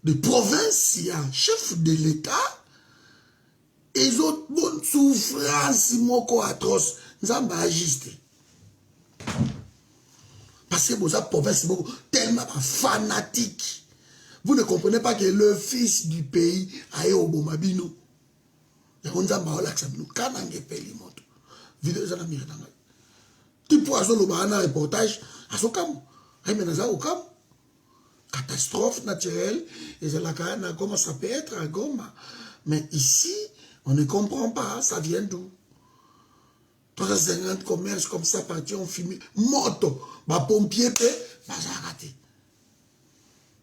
De province, il y a un chef de l'État, et les autres bonnes souffrances, moko atroce, nous avons ajusté. Parce que vous avez province tellement fanatique. Vous ne comprenez pas que le fils du pays a eu au Bomabino. Et on a dit que kanange peli moto. Vidéo ça n'a mis dans. Tu peux avoir le reportage à ce camp. Et maintenant au camp. Catastrophe naturelle, et c'est la Goma, comment ça peut être à Goma. Mais ici, on ne comprend pas, ça vient d'où? 350 commerces comme ça, partis, on filmé, moto, ma pompier, bah ça a raté.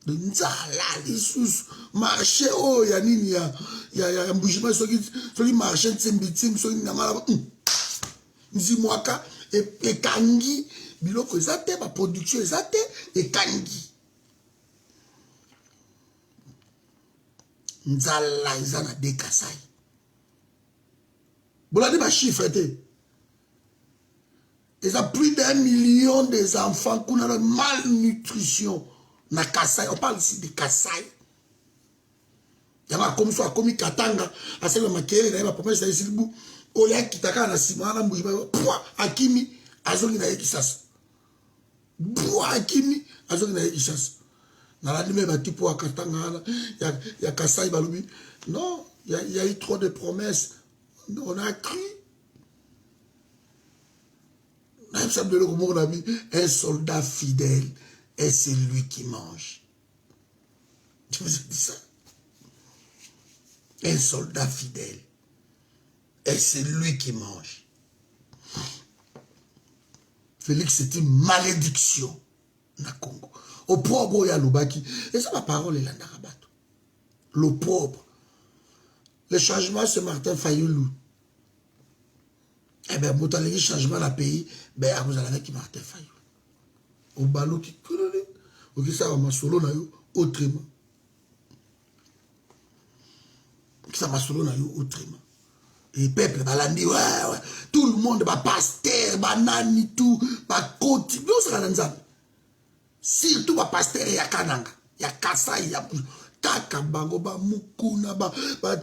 De Nzala, les sous, marché, oh, y a nini, y a un bougement, ceux qui marchent, Tsembitim, ceux qui n'ont pas, Nzimwaka, et Kangi, biloko, ça te, ma production, ça te, et Kangi. Nzala izana de Kasai. Vous l'avez dit, chiffre était. Il y a plus d'1 million des enfants qui ont une malnutrition. Na Kasai, on parle ici de Kasai. Il y a comme ça, comme Katanga, à celle de ma kéré, il y a ma promesse, il y a ici le bout. Au lieu qui t'a na Simana, bouge pas, Akimi, Azongi na Yekisas. Boua Akimi, Azongi na Yekisas. Il y a Kassai Balobi. Non, il y a eu trop de promesses. On a cru. Un soldat fidèle est celui qui mange. Je vous ai dit ça. Un soldat fidèle est celui qui mange. Félix, c'est une malédiction. Na Congo. Au pauvre, il y a l'Oubaki. Et ça, ma parole est là, Narabato. Le pauvre. Le changement, c'est Martin Fayoulou. Eh bien, vous avez le changement dans le pays, ben, vous avez avec Martin Fayoulou. Au ballot qui coule, vous avez ça, on solo, autrement. Ça m'a solo, autrement. Et le peuple, balandi, ouais, tout le monde, pasteur, banani, tout, côté, nous, c'est la surtout ba pasteur ya Kananga, ya Kasai, ya Kaka bango ba mukuna ba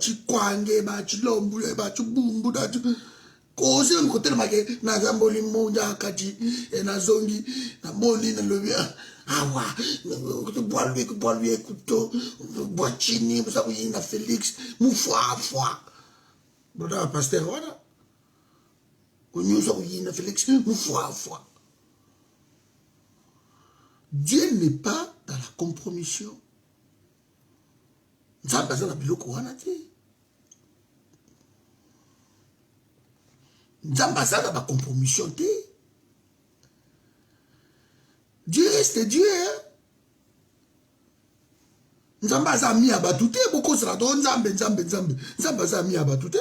chikwange ba chilombu ba chibumbu da kozi ngotel make na zamboli monja kati na zongi na moni na lobia awa ko boalui kuto boachini ça vous na Félix mufwa boda pasteur wana onyo ça vous na Félix mufwa. Dieu n'est pas dans la compromission. Nous avons besoin de biloko wana te. Nous avons besoin de la compromission te. Dieu reste Dieu. Nous avons besoin de mi abatute. Beaucoup sera dans Nzambe. Nous avons besoin de mi abatute.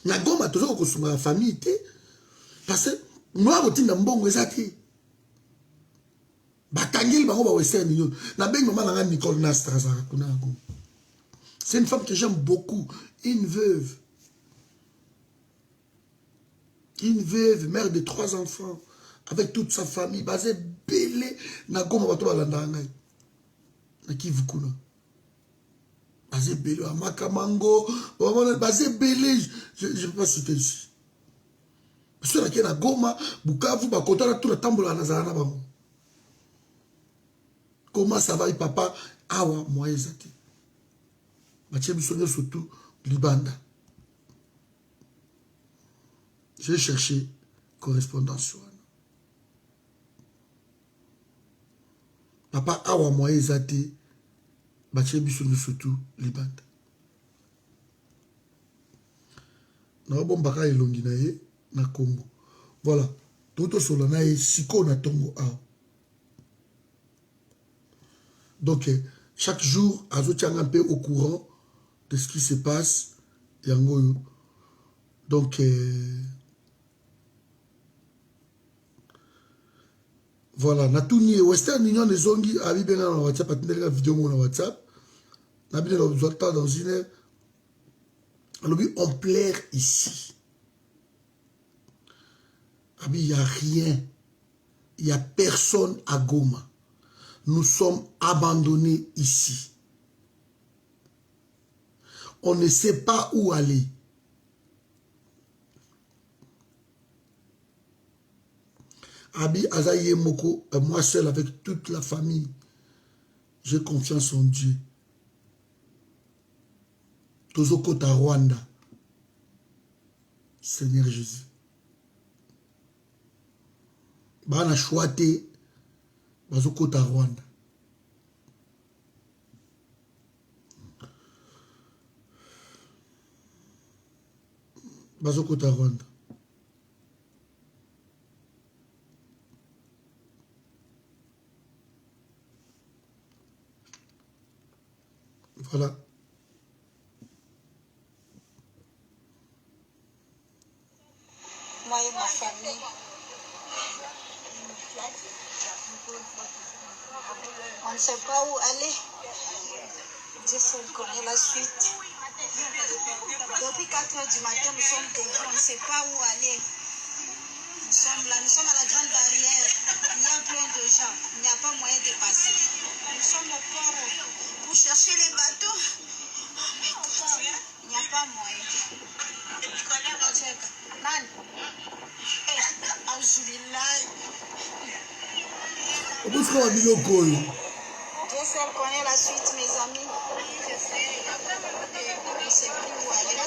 Na Goma toujours ko la famille té parce que moi botinda mbongo ezati batangeli bango ba western union na bengi maman na Nicole Nastra za kuna Goma. C'est une femme que j'aime beaucoup, une veuve, mère de 3 enfants avec toute sa famille basée belé na Goma bato balanda ngai na Kivu kuna. Basé belé à Makamango, basé belé, je ne peux pas citer ici. Parce que là, Goma, Bukavu, Bakota, tout le temps, comment ça va, papa? Awa, moi, ezati. Mathieu Bissonio, surtout, Libanda. J'ai cherché correspondance sur papa, awa, moi, ezati. Mathieu Bissonio, surtout, Libanda. na bombaka elongi na ye na Congo. Voilà. Toto solana ye siko na tongo a. Donc chaque jour azo tianga un peu au courant de ce qui se passe yango. Donc voilà, na tuni Western Union des ongi abi benga na WhatsApp atindeli la vidéo mo na WhatsApp. Na bi dans une heure. Alors on plaire ici. Abi il y a rien. Il y a personne à Goma. Nous sommes abandonnés ici. On ne sait pas où aller. Abi Azaye Moko, moi seul avec toute la famille, j'ai confiance en Dieu. Tozoko ta Rwanda. Seigneur Jésus. Bana chouate, bazoko ta Rwanda. Bazoko ta Rwanda. Voilà. Moi et ma famille. On ne sait pas où aller. Dieu seul connaît la suite. Depuis 4 heures du matin, nous sommes debout. On ne sait pas où aller. Nous sommes là, nous sommes à la grande barrière. Il y a plein de gens. Il n'y a pas moyen de passer. Nous sommes au port pour chercher les bateaux. Il n'y a pas moyen. Man. Dieu seul connaît la suite, mes amis. Je ne sais plus où aller.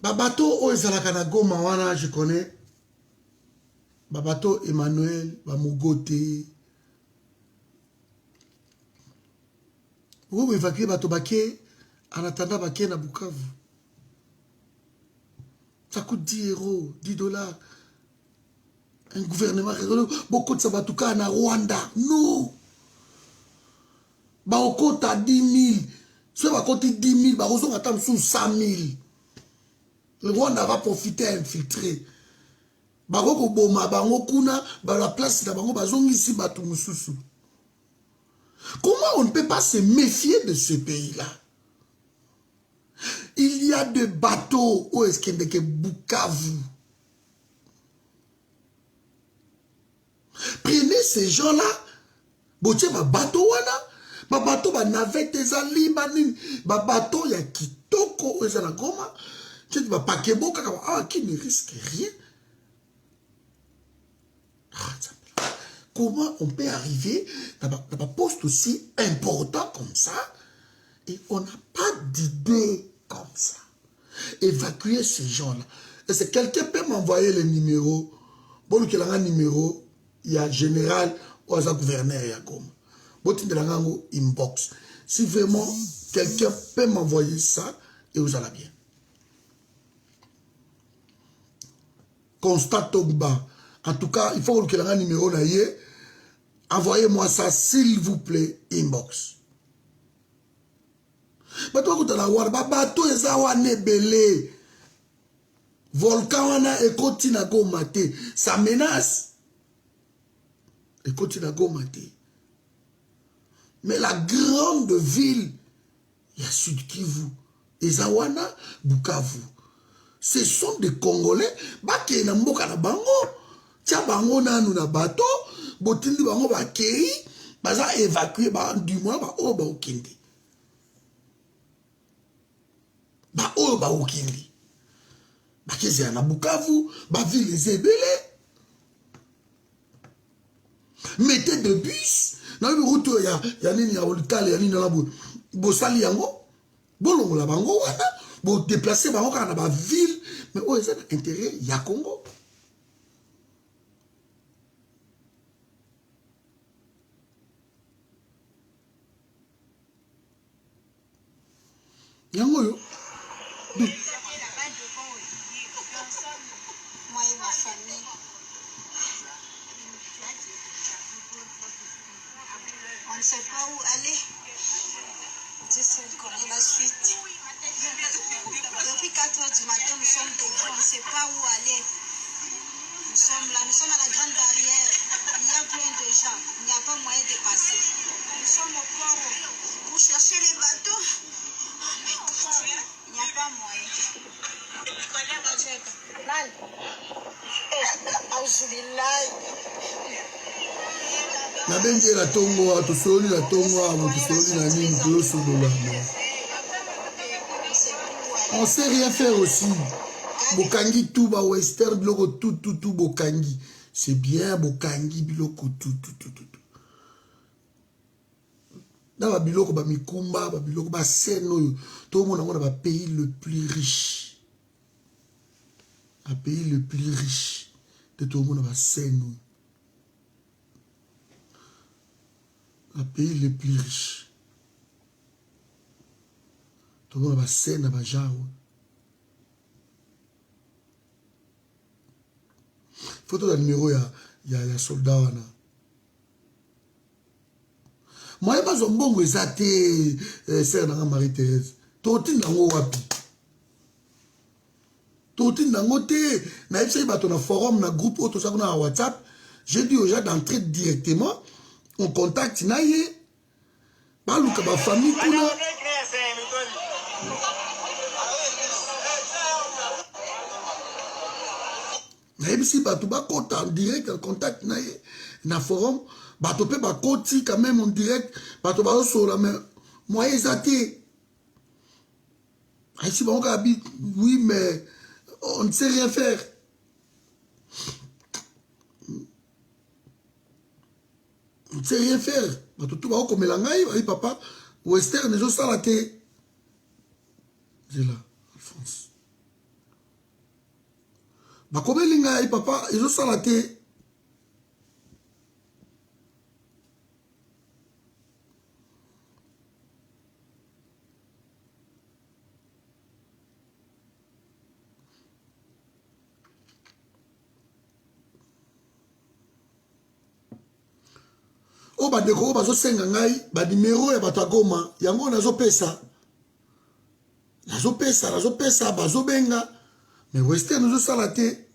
Babato o ezalaka na Goma wana, je connais. Babato Emmanuel, Bamugote. Vous évacuez bato baké en attendant baké na Bukavu. Ça coûte 10 €, 10 $. Un gouvernement beaucoup de sabatuka na Rwanda. Non. Ba okota 10 000. Si ba okoti 10 000, ba ozo attendre sous 100 000. Le Rwanda va profiter à infiltrer. Ba ko boma bango kuna ba la place na bango bazongisi batu mususu. Comment on ne peut pas se méfier de ce pays-là? Il y a des bateaux où est-ce qu'il y a Bukavu. Prenez ces gens-là, botiez ma bateau wana, ma bateau ba navette ezali banin, ba bateau ya kitoko ezala Goma, qui va pakebo kaka qui ne risque rien. Comment on peut arriver dans un poste aussi important comme ça et on n'a pas d'idée comme ça? Évacuer ces gens-là. Et si quelqu'un peut m'envoyer le numéro, bon, qu'il a un numéro, il y a général ou un gouverneur à Goma. Bon, il y a un inbox. Si vraiment quelqu'un peut m'envoyer ça, et vous allez bien. Constat Togba. En tout cas, il faut qu'il ait un numéro là. Envoyez-moi ça, s'il vous plaît, inbox. Bato la war bato ezawa nebele. Volcan wana ekoti na Goma te. Ça menace. Ekoti na Goma te. Mais la grande ville, il y a Sud Kivu, Ezawana, Bukavu. Ce sont des Congolais, baki na mboka na bango, tia bango nanu na bato, botindi bango ba kei, baza évacuer ba du moins ba o ba okindi. Ba o ba okindi. Bakezi na Bukavu, ba ville ezebele. Mettez de bus, na route ya nini ya olitale ya nini na bo bosali yango, bolongo la bango wana, bo déplacer bango kana ba ville, mais o eza intérêt ya Congo. Yango yo. Moi et ma famille. On ne sait pas où aller. Dieu seul connaît la suite. Depuis 4 heures du matin, nous sommes debout, on ne sait pas où aller. Nous sommes là, nous sommes à la grande barrière. Il y a plein de gens, il n'y a pas moyen de passer. Nous sommes au port pour chercher les bateaux. Il n'y a pas moyen. Na benje la tongo, to soli la tongo, to soli na nini, to solo là. On sait rien faire aussi. Bokangi tout ba western biloko tout bokangi. C'est bien bokangi biloko tout. Dans ba biloko ba mikumba, ba biloko ba seno, tout le monde a ba pays le plus riche. Un pays le plus riche de tout le monde a ba seno. Un pays le plus riche. Tout le monde a ba seno, ba jao. Photo de numéro ya soldat wana. Moi ba zombongo ezate sœur na Marie Thérèse. Toti nango wapi? Toti nango te na epse bato na forum na groupe auto ça na WhatsApp. J'ai dit aux gens d'entrer directement on contacte na ye. Ba luka ba famille kuna. Même si bato ba kota en direct en contact na ye na forum bato pe ba koti quand même en direct bato ba so la mais moi ezate ici bon habite oui mais on ne sait rien faire on ne sait rien faire bato tout ba comme la ngai oui papa western ezo sala te c'est là Alphonse bakomeli ngai papa ezosala te o bandeko oyo bazosenga ngai banimero ya bato ya Goma yango nazopesa bazobenga mais western ezosala te.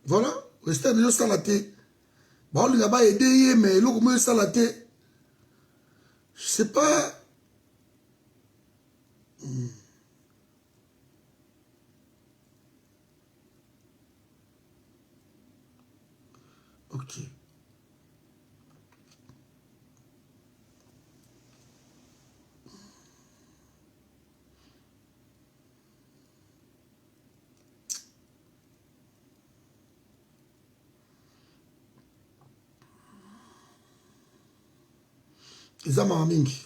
Voilà, western ezosala te baolinga baede ye mais eloko mo ezosala te. Je sais pas. Ok. Eza mama mingi.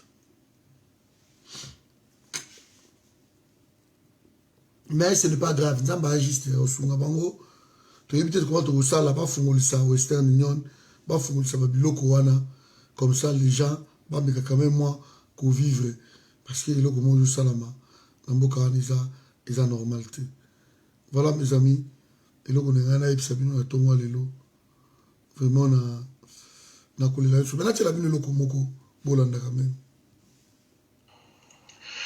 Mais ce n'est pas grave. Nzamba a juste osunga bango. Tu peux peut-être comment tu ça là bas fungolisa Western Union, bas fungolisa babiloko wana. Comme ça les gens ba meka quand même moi ko vivre parce que eloko mo yo salama. Namboka eza normalité. Voilà mes amis. Eloko ngana episa bino na tongo lelo. Vraiment na kolela so. Maintenant tu la bino eloko moko bolanda quand même.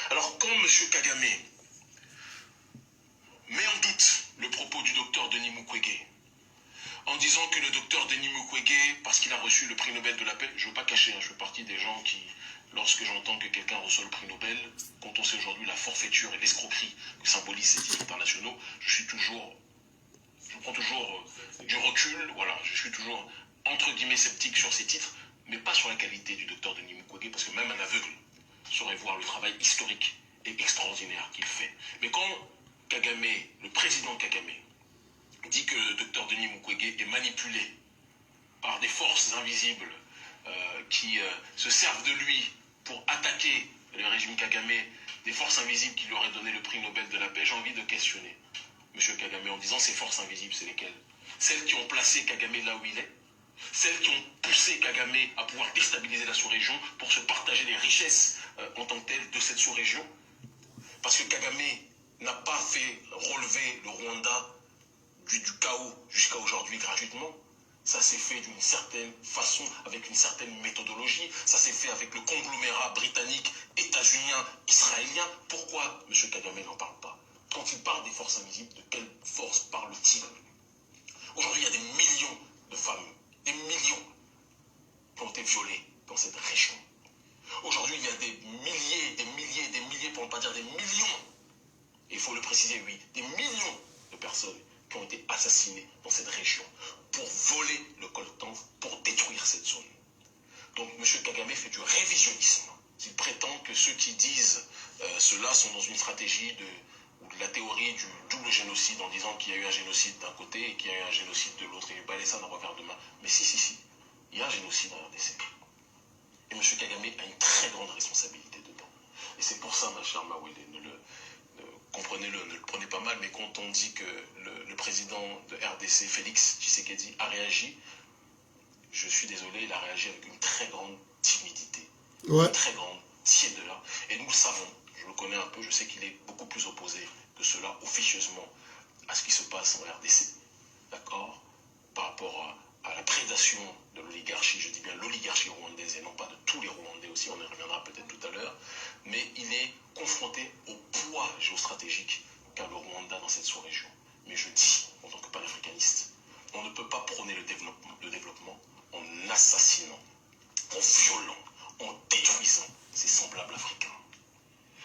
Alors quand M. Kagame met en doute le propos du docteur Denis Mukwege en disant que le docteur Denis Mukwege, parce qu'il a reçu le prix Nobel de la paix, je ne veux pas cacher, je fais partie des gens qui, lorsque j'entends que quelqu'un reçoit le prix Nobel, quand on sait aujourd'hui la forfaiture et l'escroquerie que symbolisent ces titres internationaux, je prends toujours du recul, voilà, je suis toujours entre guillemets sceptique sur ces titres, mais pas sur la qualité du docteur Denis Mukwege, parce que même un aveugle saurait voir le travail historique et extraordinaire qu'il fait. Mais quand Kagame, le président Kagame, dit que le docteur Denis Mukwege est manipulé par des forces invisibles qui se servent de lui pour attaquer le régime Kagame, des forces invisibles qui lui auraient donné le prix Nobel de la paix, j'ai envie de questionner M. Kagame en disant ces forces invisibles, c'est lesquelles? Celles qui ont placé Kagame là où il est? celles qui ont poussé Kagame à pouvoir déstabiliser la sous-région pour se partager les richesses en tant que telles de cette sous-région. Parce que Kagame n'a pas fait relever le Rwanda du chaos jusqu'à aujourd'hui gratuitement. Ça s'est fait d'une certaine façon, avec une certaine méthodologie. Ça s'est fait avec le conglomérat britannique, états-unien, israélien. Pourquoi M. Kagame n'en parle pas? Quand il parle des forces invisibles, de quelle force parle-t-il? Aujourd'hui, il y a des millions de femmes, des millions, qui ont été violées dans cette région. Aujourd'hui, il y a des milliers, pour ne pas dire des millions, il faut le préciser, oui, des millions de personnes qui ont été assassinées dans cette région pour voler le coltan, pour détruire cette zone. Donc M. Kagame fait du révisionnisme. Il prétend que ceux qui disent cela sont dans une stratégie ou de la théorie du double génocide, en disant qu'il y a eu un génocide d'un côté et qu'il y a eu un génocide de l'autre, et il balaye ça d'un revers de main. Mais si, il y a un génocide en RDC. Et M. Kagame a une très grande responsabilité dedans. Et c'est pour ça, ma chère Mawele, comprenez-le, ne le prenez pas mal, mais quand on dit que le président de RDC, Félix Tshisekedi, a réagi, je suis désolé, il a réagi avec une très grande timidité, une très grande tiédeur. Et nous le savons, je le connais un peu, je sais qu'il est beaucoup plus opposé que cela, officieusement, à ce qui se passe en RDC. D'accord? Par rapport à la prédation de l'oligarchie, je dis bien l'oligarchie rwandaise et non pas de tous les Rwandais aussi, on y reviendra peut-être tout à l'heure, mais il est confronté au poids géostratégique qu'a le Rwanda dans cette sous-région. Mais je dis, en tant que panafricaniste, on ne peut pas prôner le développement en assassinant, en violant, en détruisant ses semblables africains.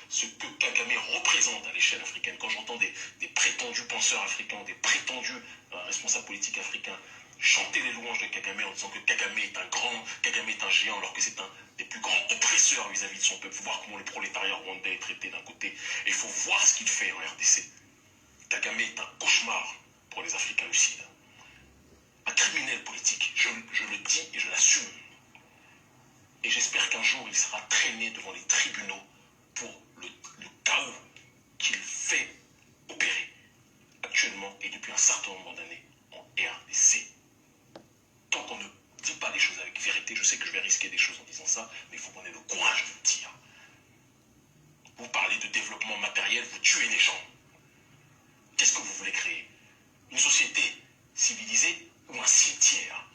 Ce que Kagame représente à l'échelle africaine, quand j'entends des prétendus penseurs africains, des prétendus responsables politiques africains chanter les louanges de Kagame en disant que Kagame est un grand, Kagame est un géant, alors que c'est un des plus grands oppresseurs vis-à-vis de son peuple. Il faut voir comment le prolétariat rwandais est traité d'un côté, et il faut voir ce qu'il fait en RDC. Kagame est un cauchemar pour les Africains lucides. Un criminel politique, je le dis et je l'assume. Et j'espère qu'un jour il sera traîné devant les tribunaux pour le chaos qu'il fait opérer actuellement et depuis un certain nombre d'années en RDC. Tant qu'on ne dit pas les choses avec vérité, je sais que je vais risquer des choses en disant ça, mais il faut qu'on ait le courage de le dire. Vous parlez de développement matériel, vous tuez les gens. Qu'est-ce que vous voulez créer? Une société civilisée ou un cimetière?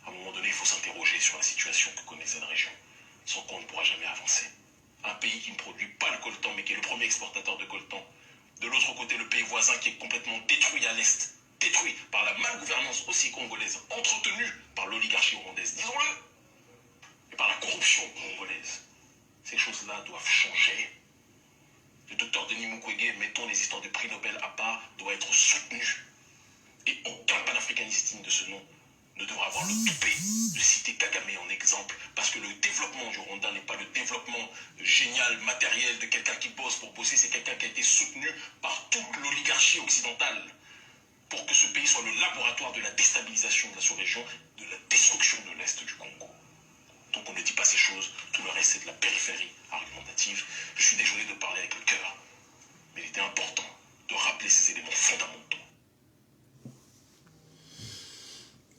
À un moment donné, il faut s'interroger sur la situation que connaît cette région, sans qu'on ne pourra jamais avancer. Un pays qui ne produit pas le coltan, mais qui est le premier exportateur de coltan. De l'autre côté, le pays voisin qui est complètement détruit à l'est, détruit par la malgouvernance aussi congolaise, entretenue par l'oligarchie rwandaise, disons-le, et par la corruption congolaise. Ces choses-là doivent changer. Le docteur Denis Mukwege, mettons les histoires de prix Nobel à part, doit être soutenu. Et aucun panafricaniste digne de ce nom ne devra avoir le toupet de citer Kagame en exemple, parce que le développement du Rwanda n'est pas le développement génial, matériel de quelqu'un qui bosse pour bosser, c'est quelqu'un qui a été soutenu par toute l'oligarchie occidentale pour que ce pays soit le laboratoire de la déstabilisation de la sous-région, de la destruction de l'Est du Congo. Donc on ne dit pas ces choses, tout le reste c'est de la périphérie argumentative. Je suis désolé de parler avec le cœur, mais il était important de rappeler ces éléments fondamentaux.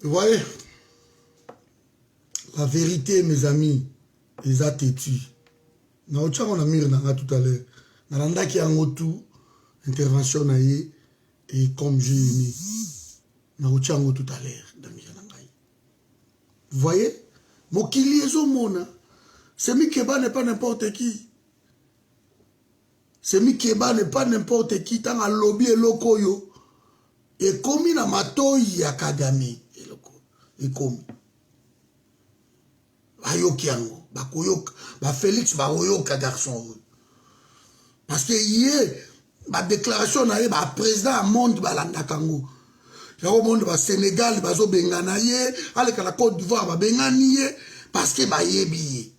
Vous voyez, la vérité, mes amis, les a têtus. On a mis tout à l'heure. On a qui a tout intervention et comme j'ai aimé. On a tout à l'heure. Vous voyez, mon kiliezo mona, c'est Mikeba n'est pas n'importe qui. C'est Mikeba n'est pas n'importe qui. Tant à lobby et lokoyo. Et comme il a matoi ya Kagame. Et comme Bayokiango, Bakoyok, Félix Bayoka garçon. Parce que hier, ma déclaration na ba président monde balanda kango. Yao monde ba Sénégal bazo bengana ye, avec la Côte d'Ivoire ba bengani ye parce que ba yebi.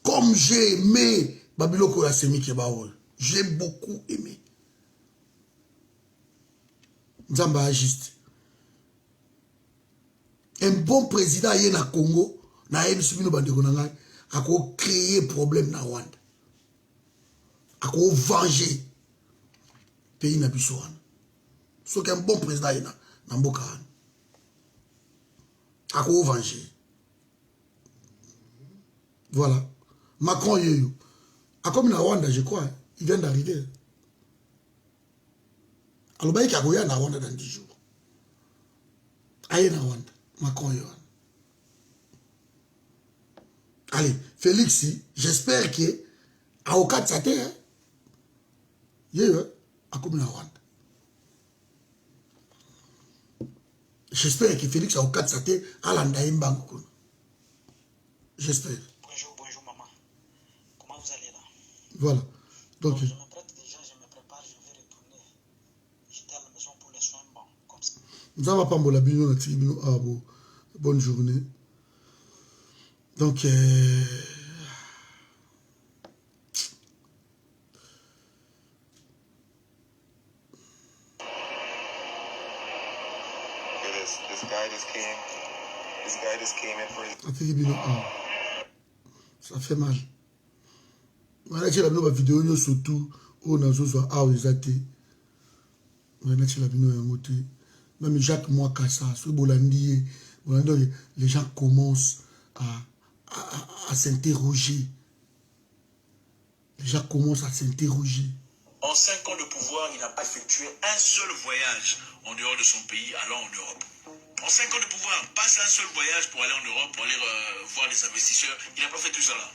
Comme j'ai aimé Babiloko ya Semike Baol, j'ai beaucoup aimé. Nzamba juste. Un bon président yé na Congo, na ebisibino bandeko na ngai, ako créer problème na Rwanda. Ako venger pays na biso wana. Ce qui est un bon président, il y a un bon cas. À quoi venger? Voilà. Macron, il y a comme na Rwanda, je crois, il vient d'arriver. Alors, il y a na Rwanda dans 10 jours. Aïe na Rwanda. Macron, il y a. Allez, Félix, j'espère que à Okat Sate, il y a comme na Rwanda. J'espère que Félix a Okat Sate à l'Andaïmba. J'espère. Bonjour maman. Comment vous allez là? Voilà. Donc, je me prête déjà, je me prépare, je vais retourner. J'étais à la maison pour les soins, bon, comme ça. Nous avons pas la bino, bonne journée. Donc, This guy just came in for his... Ça fait mal. Voilà, j'ai la vidéo surtout où on a joué à Oizate. Voilà, j'ai la vidéo à côté. Même Jacques Mouakassa, sur Bolandi, les gens commencent à s'interroger. Les gens commencent à s'interroger. En 5 ans de pouvoir, il n'a pas effectué un seul voyage en dehors de son pays allant en Europe. En 5 ans de pouvoir, passe un seul voyage pour aller en Europe, pour aller voir les investisseurs. Il n'a pas fait tout ça là.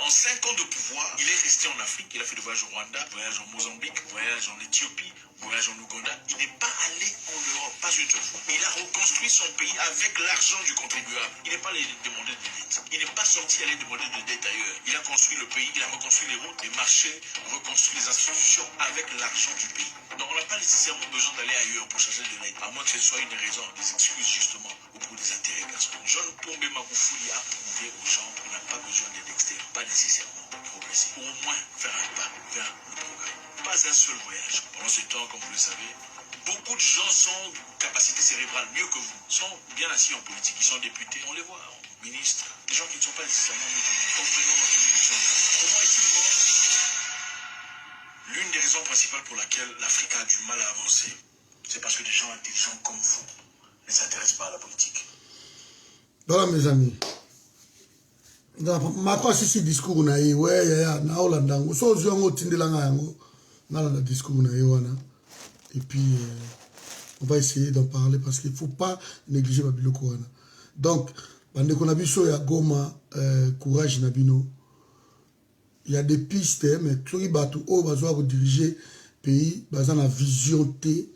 En 5 ans de pouvoir, il est resté en Afrique. Il a fait des voyages au Rwanda, voyage en Mozambique, voyage en Éthiopie, voyage en Ouganda. Il n'est pas allé en Europe, pas une seule fois. Il a reconstruit son pays avec l'argent du contribuable. Il n'est pas allé demander de dette. Il n'est pas sorti aller demander de dette ailleurs. Il a construit le pays, il a reconstruit les routes, les marchés, reconstruit les institutions avec l'argent du pays. Donc on n'a pas nécessairement besoin d'aller ailleurs pour chercher de l'aide, à moins que ce soit une raison, des excuses justement, ou pour des intérêts personnels. John Pombe Magufuli a prouvé aux gens qu'on n'a pas besoin d'aide externe, pas nécessairement pour progresser, ou au moins faire un pas vers le progrès. Pas un seul voyage. Pendant ce temps, comme vous le savez, beaucoup de gens sont capacité cérébrale mieux que vous, sont bien assis en politique, ils sont députés, on les voit, ministres, des gens qui ne sont pas nécessairement mieux que vous. Comprenons notre élection. Comment est-il mort? L'une des raisons principales pour laquelle l'Afrique a du mal à avancer, c'est parce que des gens intelligents comme vous ne s'intéressent pas à la politique. Voilà mes amis. Macron si discours na ye ouais na Hollande ngo so zo ngo tindela ngo na la discours na ye wana. Et puis on va essayer d'en parler parce qu'il ne faut pas négliger Babiloko wana. Donc bande qu'on a vu so ya Goma courage na bino. Il y a des pistes, mais tout le monde va diriger le pays, basé la vision T. Et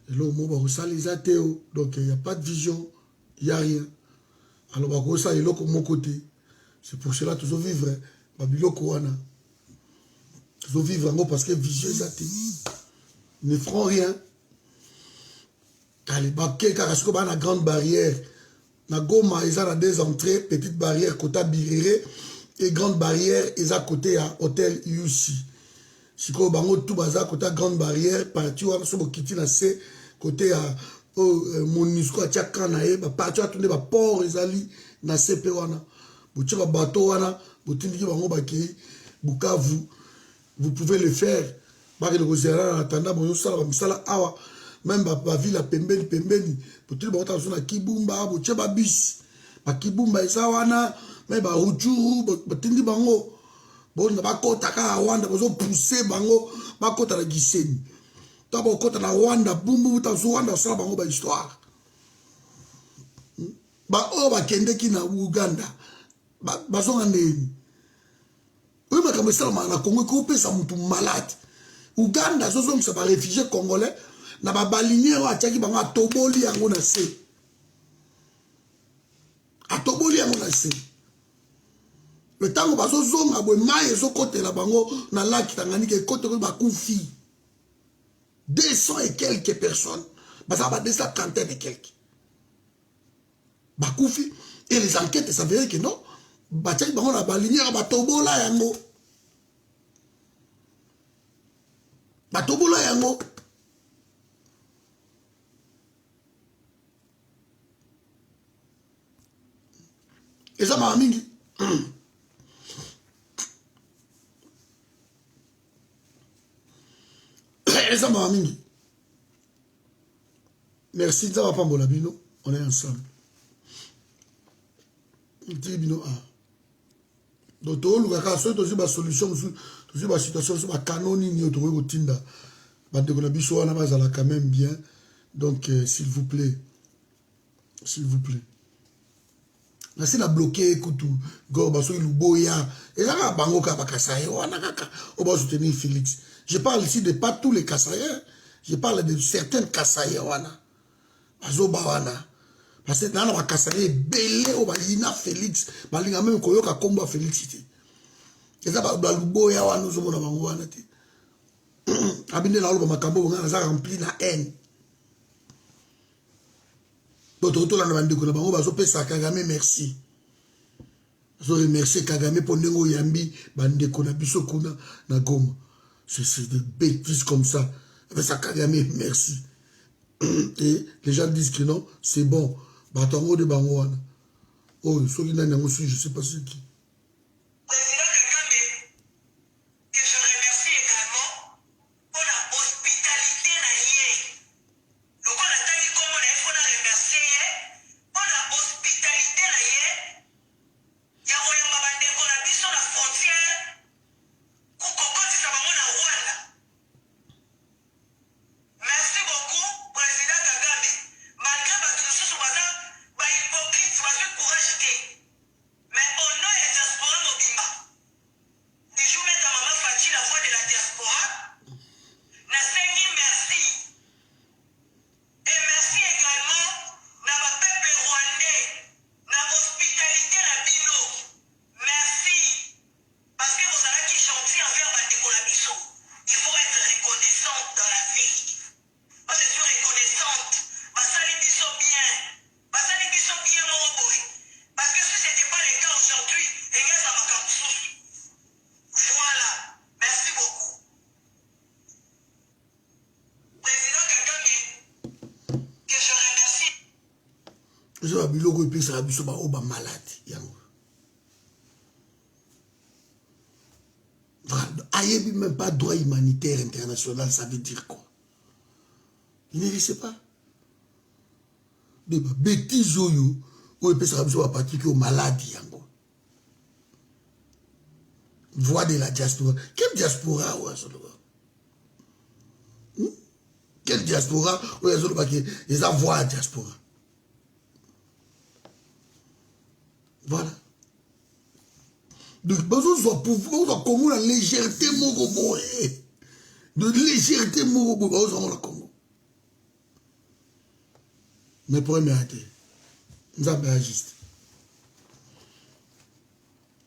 là, on va les athées. Donc, il n'y a pas de vision, il n'y a rien. Alors, on va ça, il est mon côté. C'est pour cela que toujours vivre. Toujours vivre parce que vision est athée. Ils ne feront rien. Car les baquets, car est-ce qu'on a une grande barrière? Na Goma, ils ont des entrées, petite barrière, côté Birere. Et grande barrière, ils à côté à hôtel UC. Si vous avez tout bazar côté à grande barrière, parti où on a quitté na C côté à Monisco à Tchakanae, parti à tourner ba port ezali na CP wana. Vous tirez bateau wana, vous tindiki bango baki Bukavu, vous pouvez le faire. Baki le gozera en attendant bon sala misala awa, même ba ville à pembeni, vous tirez ba na Kibumba, vous tirez ba bis. Ba Kibumba wana mais ba Rutshuru batindi bango bon ba kota ka Rwanda bazo pousser bango ba kota na Gisenyi ta ba kota na Rwanda bumbu ta Rwanda sala bango ba histoire ba o ba kende ki na Uganda ba zonga ndeni oui mais comme ça na Congo ko pesa mutu malade Uganda zo zo ba réfugié congolais na ba balinier wa tchaki bango atoboli yango na se atoboli yango na se. Le temps où bazo zonga boy maye zo côté la bango na lac Tanganyika côté ko ba kufi 200 et quelques personnes ça va 230 et quelques ba kufi et les enquêtes s'avéraient que non ba tchaki bango na ba linière ba tobola yango et ça m'a mingi eza mawa mingi Merci, ça va pas mon bino. On est ensemble. Bino a. Donc, tu as une solution, tu as une situation, tu as un canon, tu as une tinda. Tu as quand même bien. Donc, s'il vous plaît. S'il vous plaît. Là, c'est la bloqué, écoute, Gorbaso, il boya. Et là, bango kabakasaye, on va soutenir Félix. Je parle ici de pas tous les Kassaïens. Je parle de certains Kassaïens, wana. Bazoba wana. Parce que dans la Kassaïen, belé, on va yina Félix. Balinga même koyoka komba Félix. Et ça, la boya, wana, nous sommes dans bango wana. Abinde la oloba makambo, on a rempli la haine. Toto la bande ko na bango bazo pesa Kagame merci. Bazo remercier Kagame pour ndengo yambi bande ko na biso kuna na Goma. C'est des bêtises comme ça. Mais ça Kagame merci. Et les gens disent que non, c'est bon. Batango de bango wana. Oh, ceux qui n'ont pas je sais pas ce qui. Je vais bilogo et puis ça va biso ba oba malade yango. Ayebi même pas droit humanitaire international, ça veut dire quoi? Il ne sait pas. De bêtises yoyo, ou et puis ça va biso ba parti qui au malade yango. Voix de la diaspora. Quelle diaspora ou azolo? Quelle diaspora ou azolo ba qui les a voix à diaspora? Voilà. Donc, besoin de pouvoir, comme la légèreté, de légèreté, besoin Congo. Mais pour m'arrêter, nous avons agiste.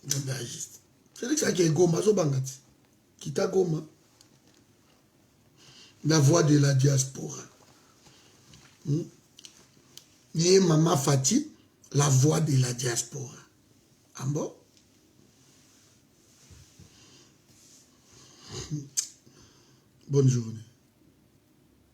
Nous avons agiste. C'est que ça qui est Goma, Zobangati. Kita Goma. La voix de la diaspora. Yé Mama Fati. La voix de la diaspora. Ah bon? Bonne journée.